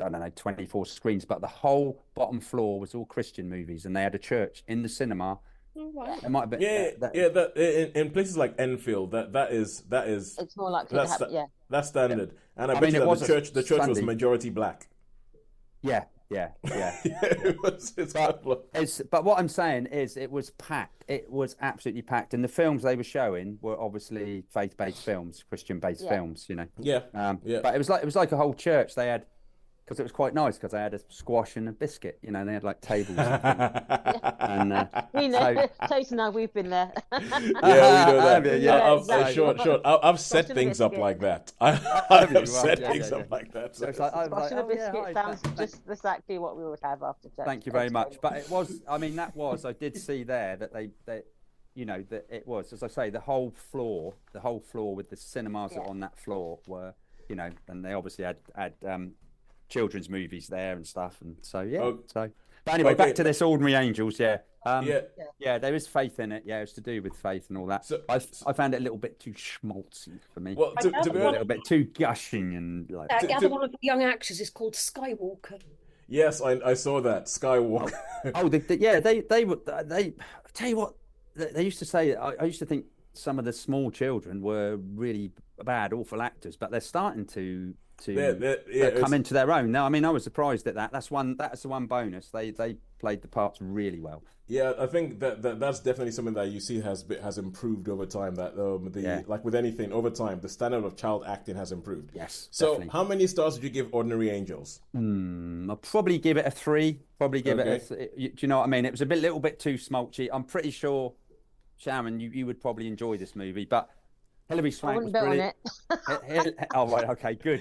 E: I don't know, 24 screens, but the whole bottom floor was all Christian movies, and they had a church in the cinema.
B: Right.
E: It might have been,
A: in places like Enfield, that is
B: it's more likely to happen. Yeah,
A: that's standard. And I bet you that the church was majority black.
E: Yeah. But what I'm saying is, it was packed. It was absolutely packed, and the films they were showing were obviously faith-based films, Christian-based films. But it was like a whole church. They had, because it was quite nice, because they had a squash and a biscuit. They had like tables. And
B: we know. Tosin and I, we've been there.
A: We know that. Sure. I've set things up like that. I've set things up like that.
B: So it's like, squash and a biscuit sounds just exactly what we would have after church.
E: Thank you very much. But it was. I mean, I did see there that they that it was, as I say, the whole floor with the cinemas on that floor were, and they obviously had children's movies there and stuff, and so but anyway, back to this Ordinary Angels. There is faith in it. It's to do with faith and all that. So I found it a little bit too schmaltzy for me.
A: Well, to be
E: a little bit too gushing and like.
D: The other one of the young actors is called Skywalker.
A: Yes, I saw that Skywalker.
E: They tell you what, they used to say. I used to think some of the small children were really bad, awful actors, but they're starting to come into their own now. I mean, I was surprised at that. That's the one bonus. They played the parts really well.
A: Yeah, I think that's definitely something that you see has improved over time. That like with anything over time, the standard of child acting has improved.
E: Yes.
A: So,
E: definitely.
A: how many stars would you give Ordinary Angels?
E: I'll probably give it a 3. Probably give it a. Do you know what I mean? It was a little bit too smolchy. I'm pretty sure, Sharon, you would probably enjoy this movie, but Hilary Swank was brilliant. Oh, right, okay, good.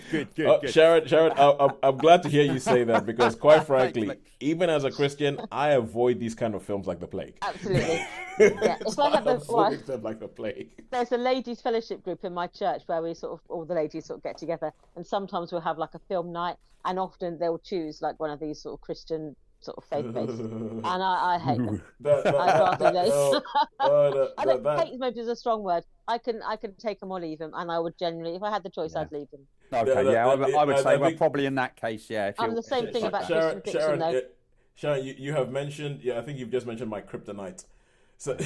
A: Sharon, I'm glad to hear you say that, because quite frankly, even as a Christian, I avoid these kind of films like the plague.
B: Absolutely. Yeah. If I have
A: avoid them like the plague.
B: There's a ladies' fellowship group in my church where we all the ladies get together, and sometimes we'll have like a film night, and often they'll choose like one of these sort of Christian faith-based, and I hate them. I'd rather hate maybe is a strong word. I can take them or leave them, and I would generally, if I had the choice, I'd leave them.
E: Okay, I would say, well, probably in that case, yeah.
B: I'm the same thing about Christian fiction, though.
A: Sharon, you have mentioned, I think you've just mentioned my kryptonite. So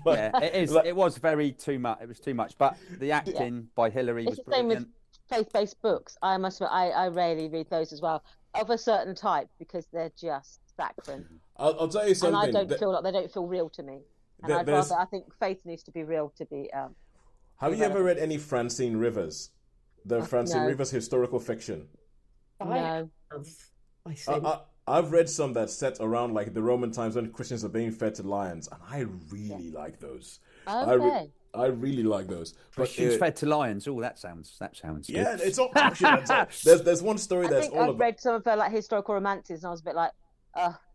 E: yeah, it is. It was too much. It was too much, but the acting by Hilary was brilliant.
B: Same with faith-based books. I must admit, I rarely read those as well, of a certain type, because they're just saccharine.
A: I'll tell you something.
B: And I don't feel like they don't feel real to me. And I think faith needs to be real to be.
A: Have you ever read any Francine Rivers? Francine Rivers historical fiction?
B: No.
D: I think.
A: I've read some that's set around like the Roman times when Christians are being fed to lions, and I really like those.
B: Okay.
A: I really like those.
E: Christians fed to lions. Oh, that sounds good.
A: Yeah, it's all action. There's one story that's all
B: I've read some of her like historical romances, and I was a bit like,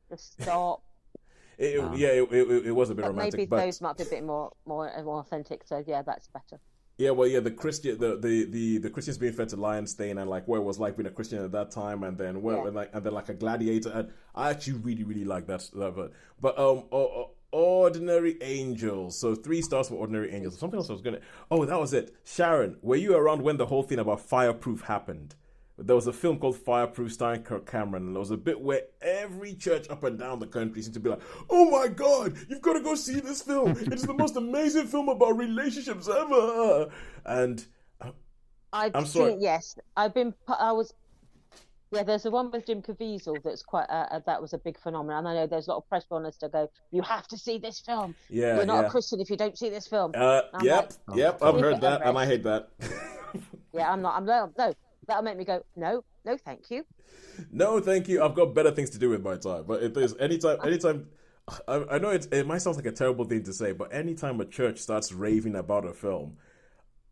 B: just stop.
A: It was a bit romantic,
B: maybe those might be a bit more authentic. So yeah, that's better.
A: Yeah, well, yeah, the Christians being fed to lions thing, and like what it was like being a Christian at that time, and then like a gladiator, and I actually really like that. But Ordinary Angels. So 3 stars for Ordinary Angels. Something else I was gonna. Oh, that was it. Sharon, were you around when the whole thing about Fireproof happened? There was a film called Fireproof starring Kirk Cameron, and there was a bit where every church up and down the country seemed to be like, "Oh my God, you've got to go see this film! It's the most amazing film about relationships ever!" And I'm sorry.
B: Yes, Yeah, there's the one with Jim Caviezel that's quite. That was a big phenomenon. And I know there's a lot of pressure on us to go, "You have to see this film.
A: Yeah,
B: you're not a Christian if you don't see this film."
A: Yep. I've heard that, and I hate that.
B: Yeah, I'm not. No. That'll make me go, no, thank you.
A: No, thank you. I've got better things to do with my time. But if there's anytime, I know it might sound like a terrible thing to say, but anytime a church starts raving about a film,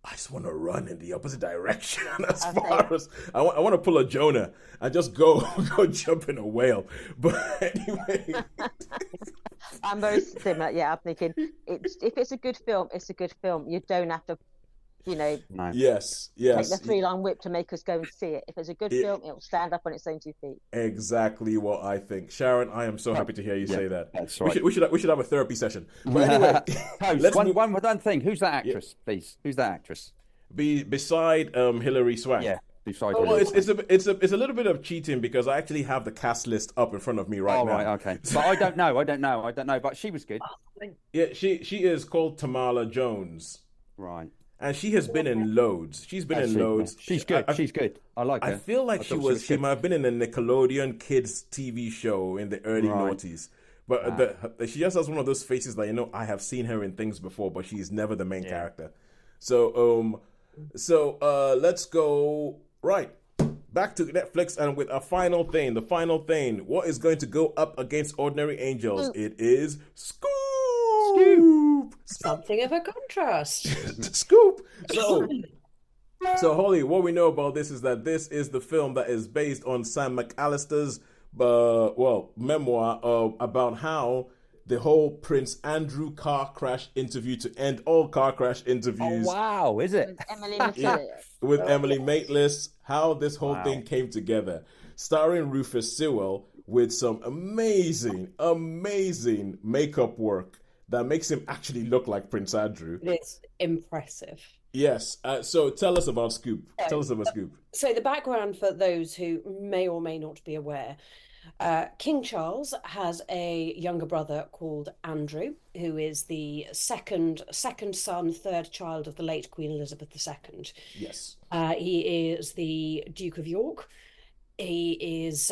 A: I just want to run in the opposite direction as far as I want to pull a Jonah and just go jump in a whale. But anyway,
B: I'm very similar. Yeah, I'm thinking if it's a good film, it's a good film. You don't have to.
A: Yes.
B: Take the 3-line whip to make us go and see it. If it's a good film, it'll stand up on its own 2 feet.
A: Exactly what I think. Sharon, I am so happy to hear you say that.
E: That's right.
A: We should have a therapy session. But anyway,
E: one thing. Who's that actress, please? Who's that actress?
A: Beside Hilary Swank.
E: Yeah.
A: Well, it's a little bit of cheating because I actually have the cast list up in front of me now.
E: Right, okay. But I don't know. But she was good.
A: Yeah, she is called Tamala Jones.
E: Right.
A: And she has been in loads. She's been in loads.
E: She's good. She's good. I like her.
A: I feel like she might have been in a Nickelodeon kids TV show in the early noughties. But she just has one of those faces that I have seen her in things before, but she's never the main character. So let's go back to Netflix, and with our final thing. The final thing. What is going to go up against Ordinary Angels? It is Scoop.
D: Something of a contrast.
A: Scoop. So Holly, what we know about this is that this is the film that is based on Sam McAllister's memoir about how the whole Prince Andrew car crash interview to end all car crash interviews.
E: Oh, wow, is it?
B: With
A: Emily Maitlis, how this whole thing came together. Starring Rufus Sewell with some amazing makeup work that makes him actually look like Prince Andrew.
D: It's impressive.
A: Yes. So tell us about Scoop. Tell us about Scoop.
D: So the background for those who may or may not be aware, King Charles has a younger brother called Andrew, who is the second son, third child of the late Queen Elizabeth II.
A: Yes.
D: He is the Duke of York. He is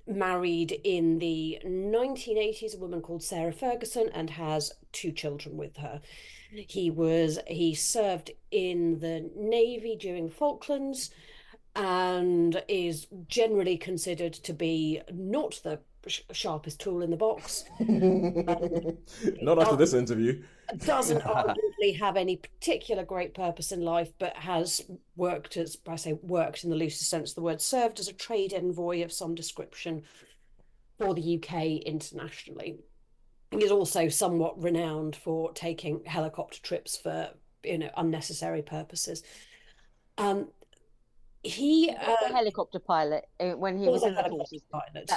D: married in the 1980s, a woman called Sarah Ferguson, and has 2 children with her. He served in the Navy during the Falklands and is generally considered to be not the sharpest tool in the box.
A: Not after this interview.
D: Doesn't arguably have any particular great purpose in life, but has worked, as I say, worked in the loosest sense of the word, served as a trade envoy of some description for the UK internationally. He is also somewhat renowned for taking helicopter trips for, unnecessary purposes. He
B: was a helicopter pilot when he was in the forces.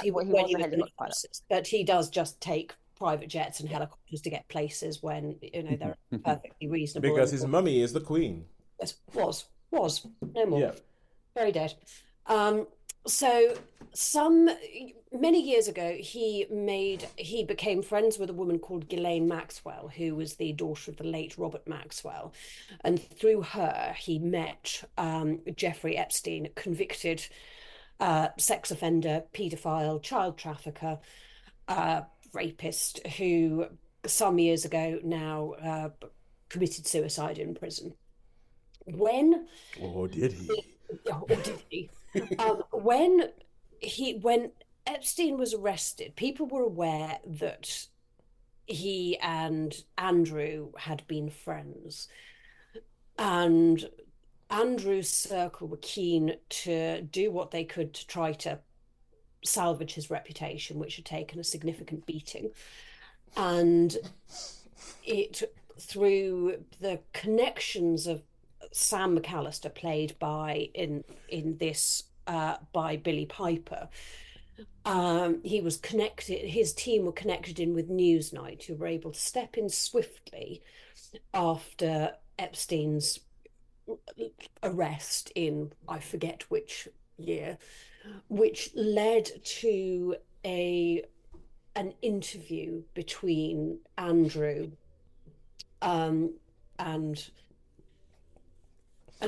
D: He was a helicopter pilot, but he does just take private jets and helicopters to get places when they're perfectly reasonable.
A: Because his mummy is the Queen.
D: Yes, was no more.
A: Yeah.
D: Very dead. So many years ago, he became friends with a woman called Ghislaine Maxwell, who was the daughter of the late Robert Maxwell, and through her he met Jeffrey Epstein, convicted sex offender, paedophile, child trafficker, rapist, who some years ago now committed suicide in prison.
A: Or did he?
D: When Epstein was arrested, people were aware that he and Andrew had been friends, and Andrew's circle were keen to do what they could to try to salvage his reputation, which had taken a significant beating. And through the connections of Sam McAllister, played by in this by Billy Piper, he was connected. His team were connected in with Newsnight, who were able to step in swiftly after Epstein's arrest in, I forget which year, which led to an interview between Andrew and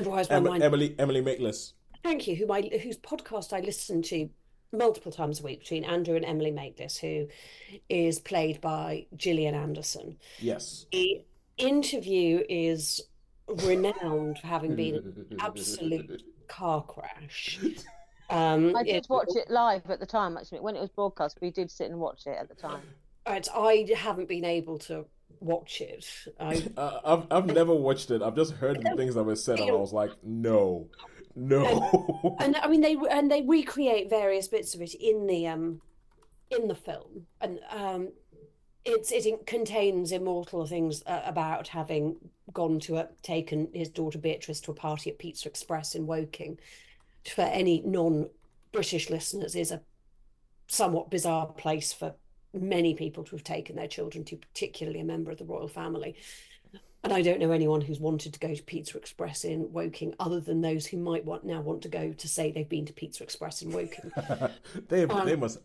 D: where's my mind?
A: Emily Maitlis.
D: Thank you. Whose podcast I listen to multiple times a week, between Andrew and Emily Maitlis, who is played by Gillian Anderson.
A: Yes.
D: The interview is renowned for having been an absolute car crash.
B: I did watch it live at the time, actually. When it was broadcast, we did sit and watch it at the time.
D: Right, I haven't been able to watch it.
A: I've never watched it. I've just heard the things that were said, and I was like, no.
D: And I mean, they recreate various bits of it in the film, and it contains immortal things about having taken his daughter Beatrice to a party at Pizza Express in Woking. For any non-British listeners, is a somewhat bizarre place for many people to have taken their children to, particularly a member of the royal family. And I don't know anyone who's wanted to go to Pizza Express in Woking, other than those who might want to go to say they've been to Pizza Express in Woking.
A: They must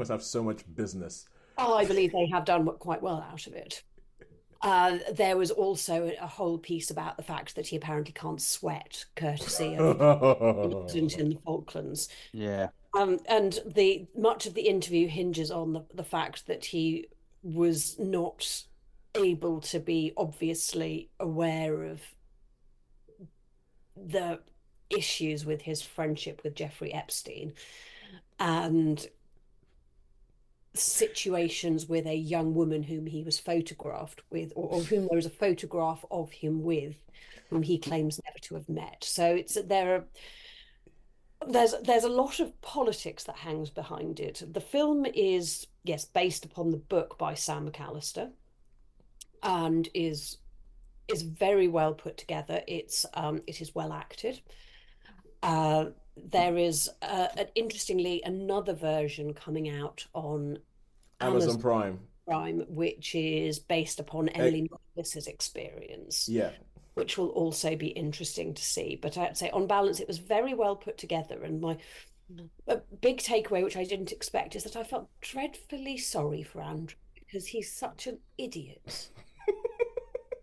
A: have so much business.
D: Oh, I believe they have done quite well out of it. There was also a whole piece about the fact that he apparently can't sweat, courtesy of the incident in the Falklands.
E: Yeah.
D: And much of the interview hinges on the fact that he was not able to be obviously aware of the issues with his friendship with Jeffrey Epstein and situations with a young woman whom he was photographed with, or whom there was a photograph of him with, whom he claims never to have met. So there's a lot of politics that hangs behind it. The film is, yes, based upon the book by Sam McAllister, and is very well put together. It is well acted. There is interestingly another version coming out on
A: Amazon Prime,
D: which is based upon Emily Maitlis's experience.
A: Yeah,
D: which will also be interesting to see. But I'd say on balance, it was very well put together. And a big takeaway, which I didn't expect, is that I felt dreadfully sorry for Andrew because he's such an idiot.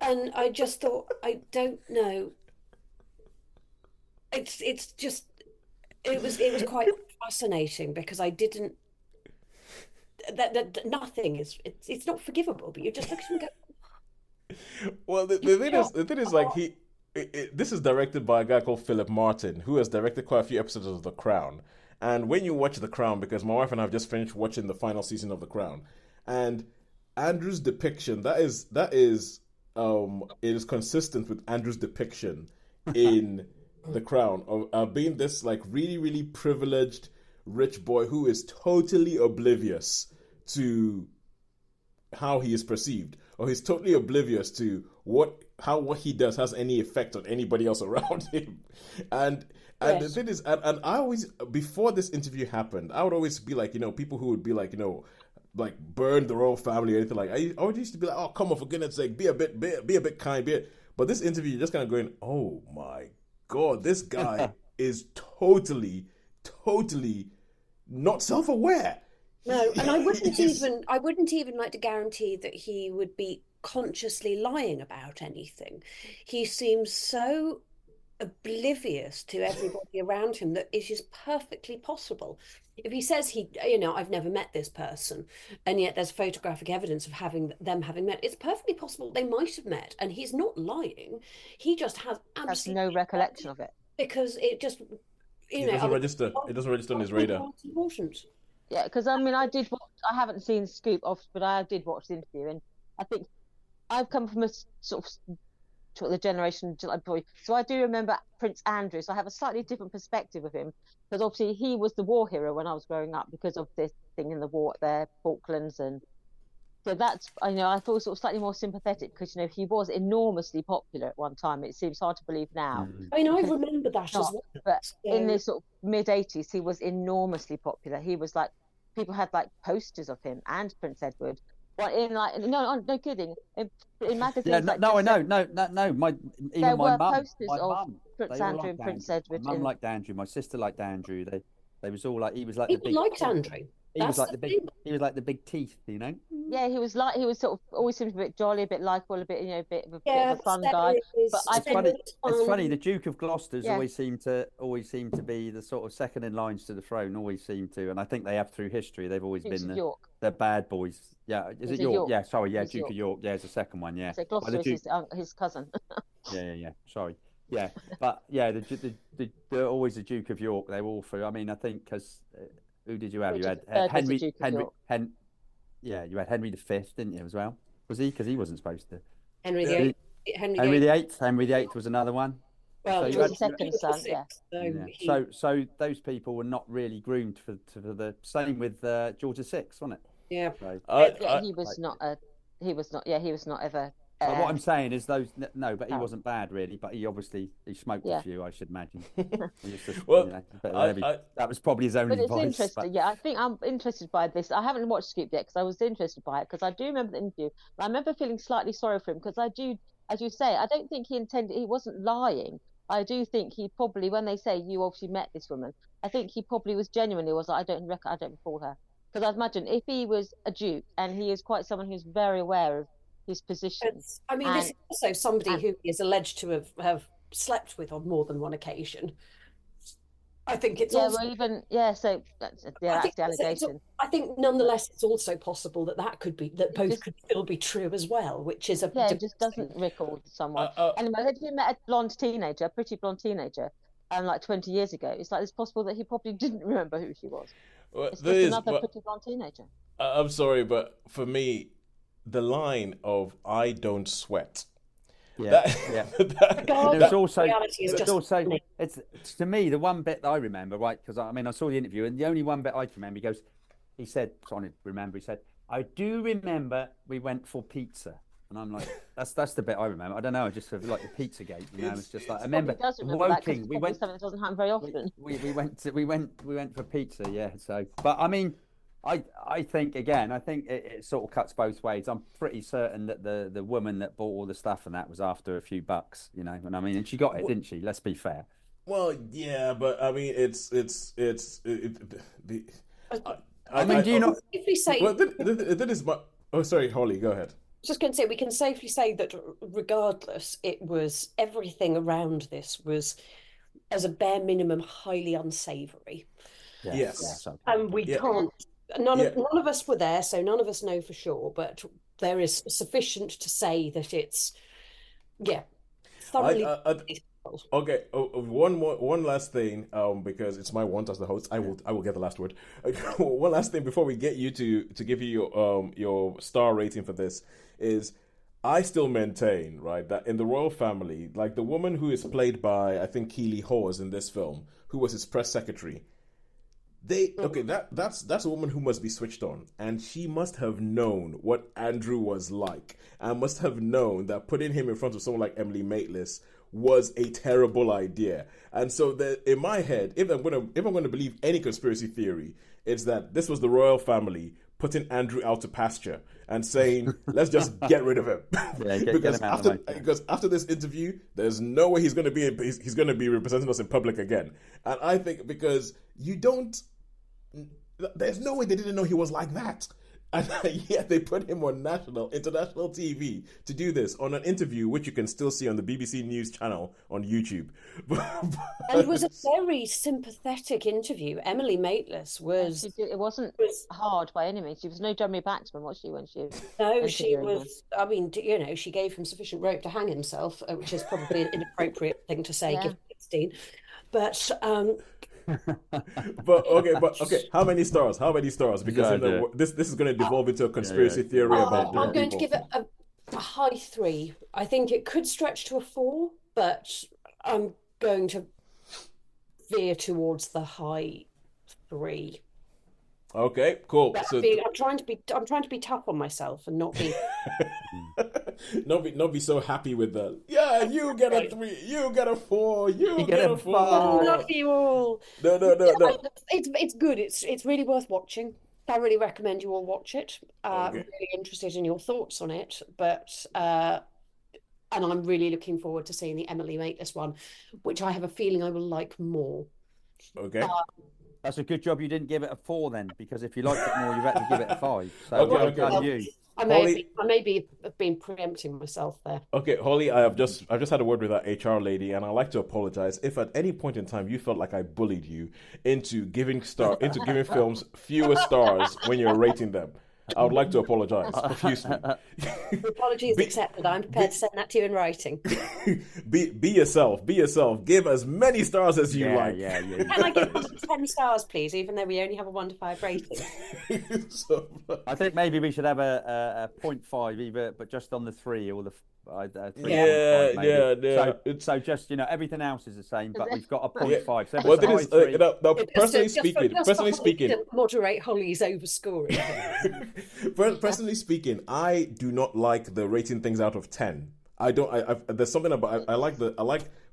D: And I just thought, I don't know. It's just, it was quite fascinating because I didn't, that nothing is, it's not forgivable, but you just look at him and go.
A: Well, the thing is like this is directed by a guy called Philip Martin, who has directed quite a few episodes of The Crown. And when you watch The Crown, because my wife and I have just finished watching the final season of The Crown, and Andrew's depiction, it is consistent with Andrew's depiction in The Crown of being this like really, really privileged rich boy who is totally oblivious to how he is perceived, or he's totally oblivious to what he does has any effect on anybody else around him. And yes. The thing is, and I always, before this interview happened, I would always be like, people who would be like, like burn the royal family or anything like. I always used to be like, oh, come on, for goodness sake, be a bit kind, But this interview, you're just kind of going, oh my God, this guy is totally not self-aware.
D: No, and I wouldn't even like to guarantee that he would be consciously lying about anything. He seems so oblivious to everybody around him that it is perfectly possible. If he says I've never met this person, and yet there's photographic evidence of them having met, it's perfectly possible they might have met, and he's not lying. He just has absolutely
B: no recollection of it
D: because it just
A: it doesn't register. It doesn't register on his radar.
D: It's important.
B: Yeah, because I haven't seen Scoop off, but I did watch the interview, and I think I've come from a sort of the generation like boy, so I do remember Prince Andrew. So I have a slightly different perspective of him because obviously he was the war hero when I was growing up because of this thing in the war there, Falklands, and so that's I feel sort of slightly more sympathetic because he was enormously popular at one time. It seems hard to believe now.
D: I remember that as well.
B: But in the sort of mid-80s, he was enormously popular. He was like, people had like posters of him and Prince Edward. Well, in like no kidding. In magazines.
E: Yeah, no,
B: like,
E: no.
B: There were
E: mum,
B: posters of Prince Andrew and Prince Edward.
E: My mum liked Andrew. My sister liked Andrew. They was all like, he was like
D: people liked Andrew.
E: He was like the big teeth,
B: Yeah, he was sort of always seemed a bit jolly, a bit likeable, a bit a bit of a fun guy. But
E: it's funny. The Duke of Gloucester's always seemed to be the sort of second in lines to the throne. Always seem to, and I think they have through history. They've always been the bad boys. Yeah, is it York? Yeah, sorry, yeah, Duke of York. Yeah, it's the second one. Yeah,
B: so Gloucester is his cousin.
E: yeah. Sorry. Yeah, but yeah, the always the Duke of York. They were all through. I mean, I think because. Who did you have? You had Henry. You had Henry V, didn't you, as well? Was he? Because he wasn't supposed to.
D: Henry VIII.
E: Henry VIII was another one.
B: Well,
E: so
B: second son,
E: So those people were not really groomed for the same with George VI, wasn't it?
D: Yeah.
E: So,
B: he was not ever.
E: But what I'm saying is but he wasn't bad really. But he smoked a few, I should imagine. That was probably his only
B: But it's
E: voice.
B: interesting. Yeah, I think I'm interested by this. I haven't watched Scoop yet because I was interested by it because I do remember the interview. I remember feeling slightly sorry for him because I do, as you say, I don't think he wasn't lying. I do think he probably, when they say you obviously met this woman, I think he probably was genuinely like, I don't recall her. Because I imagine if he was a duke and he is quite someone who's very aware of his position.
D: This is also somebody who is alleged to have slept with on more than one occasion. I think it's
B: so that's the allegation.
D: I think nonetheless it's also possible that could still be true as well, which is
B: it just doesn't recall someone. Anyway, if you met a pretty blonde teenager, like 20 years ago, it's like it's possible that he probably didn't remember who she was. Well, it's just another pretty blonde teenager.
A: I'm sorry, but for me, the line of "I don't sweat."
E: It's to me the one bit that I remember, right? Because I saw the interview, and the only one bit I can remember, he said, "I do remember we went for pizza," and I'm like, that's the bit I remember. I don't know, I just have like the pizza gate, it's just like I remember Woking.
B: We went something that doesn't happen very often.
E: We went for pizza, yeah. So, but I mean, I I think it sort of cuts both ways. I'm pretty certain that the woman that bought all the stuff and that was after a few bucks, you know. And I mean, and she got it, didn't she? Let's be fair.
A: Well, yeah, but I mean,
E: do you not
D: safely say?
A: Well, that is my. Oh, sorry, Holly, go ahead.
D: Just going to say, we can safely say that regardless, it was everything around this was, as a bare minimum, highly unsavoury.
A: Yes.
D: And we can't. None of us were there, so none of us know for sure. But there is sufficient to say that it's, thoroughly.
A: Okay. One last thing, because it's my want as the host. I will get the last word. One last thing before we get you to give you your star rating for this is, I still maintain, right, that in the royal family, like the woman who is played by, I think, Keely Hawes in this film, who was his press secretary, that's a woman who must be switched on, and she must have known what Andrew was like, and must have known that putting him in front of someone like Emily Maitlis was a terrible idea. And so in my head, if I'm going to believe any conspiracy theory, it's that this was the royal family putting Andrew out to pasture and saying, let's just get rid of him. Because after this interview, there's no way he's going to be representing us in public again. And I think because there's no way they didn't know he was like that. And yet they put him on international TV to do this on an interview, which you can still see on the BBC News channel on YouTube.
D: And it was a very sympathetic interview. Emily Maitlis was...
B: It wasn't hard by any means. She was no Jeremy Paxman, was she, when she...
D: No, she was... I mean, you know, she gave him sufficient rope to hang himself, which is probably an inappropriate thing to say, given 16. But...
A: but okay, how many stars? Because this is going to devolve into a conspiracy theory about
D: I'm going to give it a high 3. I think it could stretch to a 4, but I'm going to veer towards the high 3.
A: Okay, cool. So
D: I'm trying to be tough on myself and not be
A: not be so happy with the you get a 3, you get a 4, you get a 4.
D: Love you all.
A: No.
D: It's good. It's really worth watching. I really recommend you all watch it. I'm really interested in your thoughts on it, but and I'm really looking forward to seeing the Emily Maitlis one, which I have a feeling I will like more.
A: Okay.
E: That's a good job you didn't give it a 4 then, because if you liked it more, you've had to give it a 5. So okay.
D: I may be being preempting myself there.
A: Okay, Holly, I've just had a word with our HR lady, and I'd like to apologize if at any point in time you felt like I bullied you into giving films fewer stars when you're rating them. I would like to apologize profusely.
D: The apology is accepted. I'm prepared to send that to you in writing.
A: Be yourself. Give as many stars as you like.
D: Yeah. Can I give 10 stars, please, even though we only have a 1 to 5 rating?
E: I think maybe we should have a 0.5 either, but just on the 3 or the 3.
A: Yeah.
E: So just, you know, everything else is the same, but we've got a 0.5. So
A: personally speaking,
D: to moderate Holly's overscoring.
A: Personally speaking, I do not like the rating things out of 10. There's something about I like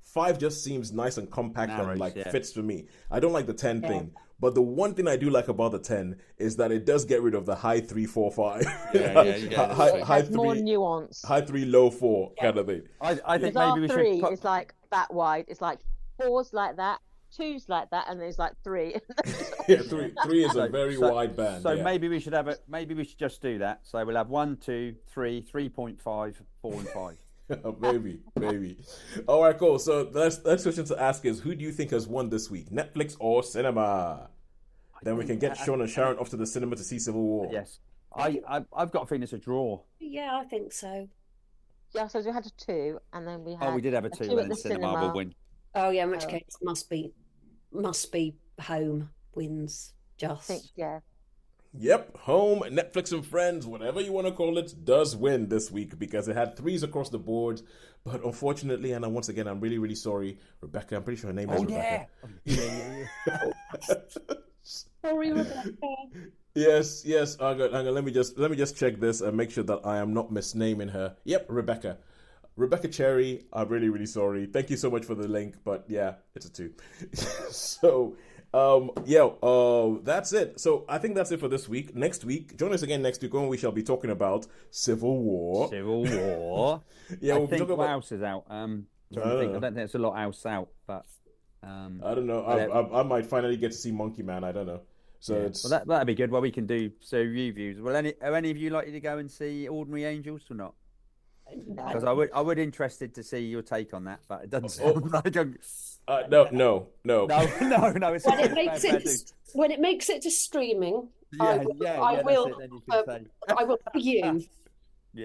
A: 5 just seems nice and compact and fits for me. I don't like the 10 thing. But the one thing I do like about the 10 is that it does get rid of the high 3, 4, 5.
B: High 3, more nuance.
A: High 3, low 4 kind of thing.
E: I think maybe we should.
B: 3 is like that wide. It's like 4's like that, 2's like that, and there's like 3.
A: Yeah, 3 is a very wide band.
E: So maybe we should have it. Maybe we should just do that. So we'll have 1, 2, 3, 3.5, 4, and 5.
A: Maybe. All right, cool. So the next question to ask is, who do you think has won this week, Netflix or cinema? Then we can get Shaun and Sharon off to the cinema to see Civil War.
E: Yes, I've got a feeling it's a draw.
D: Yeah, I think so.
B: Yeah, so we had a 2, and then we had.
E: We did have a 2, and then cinema will win.
D: Oh yeah, in which case must be home wins. Just.
B: I think,
A: Yep, home, Netflix and Friends, whatever you want to call it, does win this week because it had 3s across the board. But unfortunately, and once again, I'm really, really sorry, Rebecca. I'm pretty sure her name is Rebecca.
D: Yeah. Sorry, Rebecca.
A: Yes. Hang on. Let me just check this and make sure that I am not misnaming her. Yep, Rebecca. Rebecca Cherry. I'm really, really sorry. Thank you so much for the link, but yeah, it's a 2. So. That's it. So I think that's it for this week. Next week, join us again next week when we shall be talking about Civil War.
E: Civil War.
A: Yeah, we'll
E: I think
A: talk about.
E: what else is out. I don't think there's a lot else out, but
A: I don't know. I might finally get to see Monkey Man. I don't know. So it's
E: well, that'd be good. Well, we can do reviews. Well, are any of you likely to go and see Ordinary Angels or not? Because I would interested to see your take on that, but it doesn't sound like
A: no.
E: No. It's
D: When it makes it to streaming, I will for you,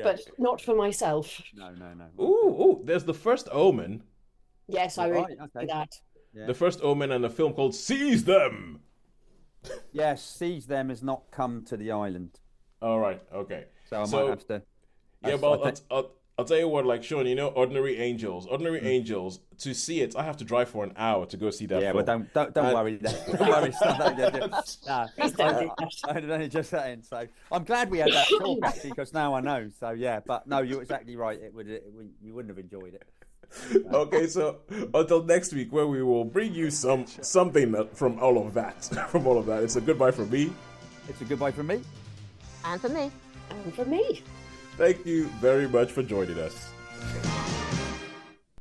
D: but not for myself.
E: No.
A: Ooh, there's the first Omen.
D: Yes, I really see that.
E: Yeah.
A: The first Omen and a film called Seize Them.
E: Yes, Seize Them has not come to the island.
A: All right, okay.
E: So I might have to.
A: Yeah, but I'll tell you what, like Shaun, Ordinary Angels. Angels, to see it, I have to drive for an hour to go see that film.
E: Yeah, but don't worry. Don't worry. I'm only just saying. So I'm glad we had that talk actually, because now I know. So yeah, but no, you're exactly right. You wouldn't have enjoyed it.
A: Okay, so until next week, where we will bring you something from all of that. From all of that, it's a goodbye from me.
E: It's a goodbye from me.
B: And for me.
D: And for me.
A: Thank you very much for joining us.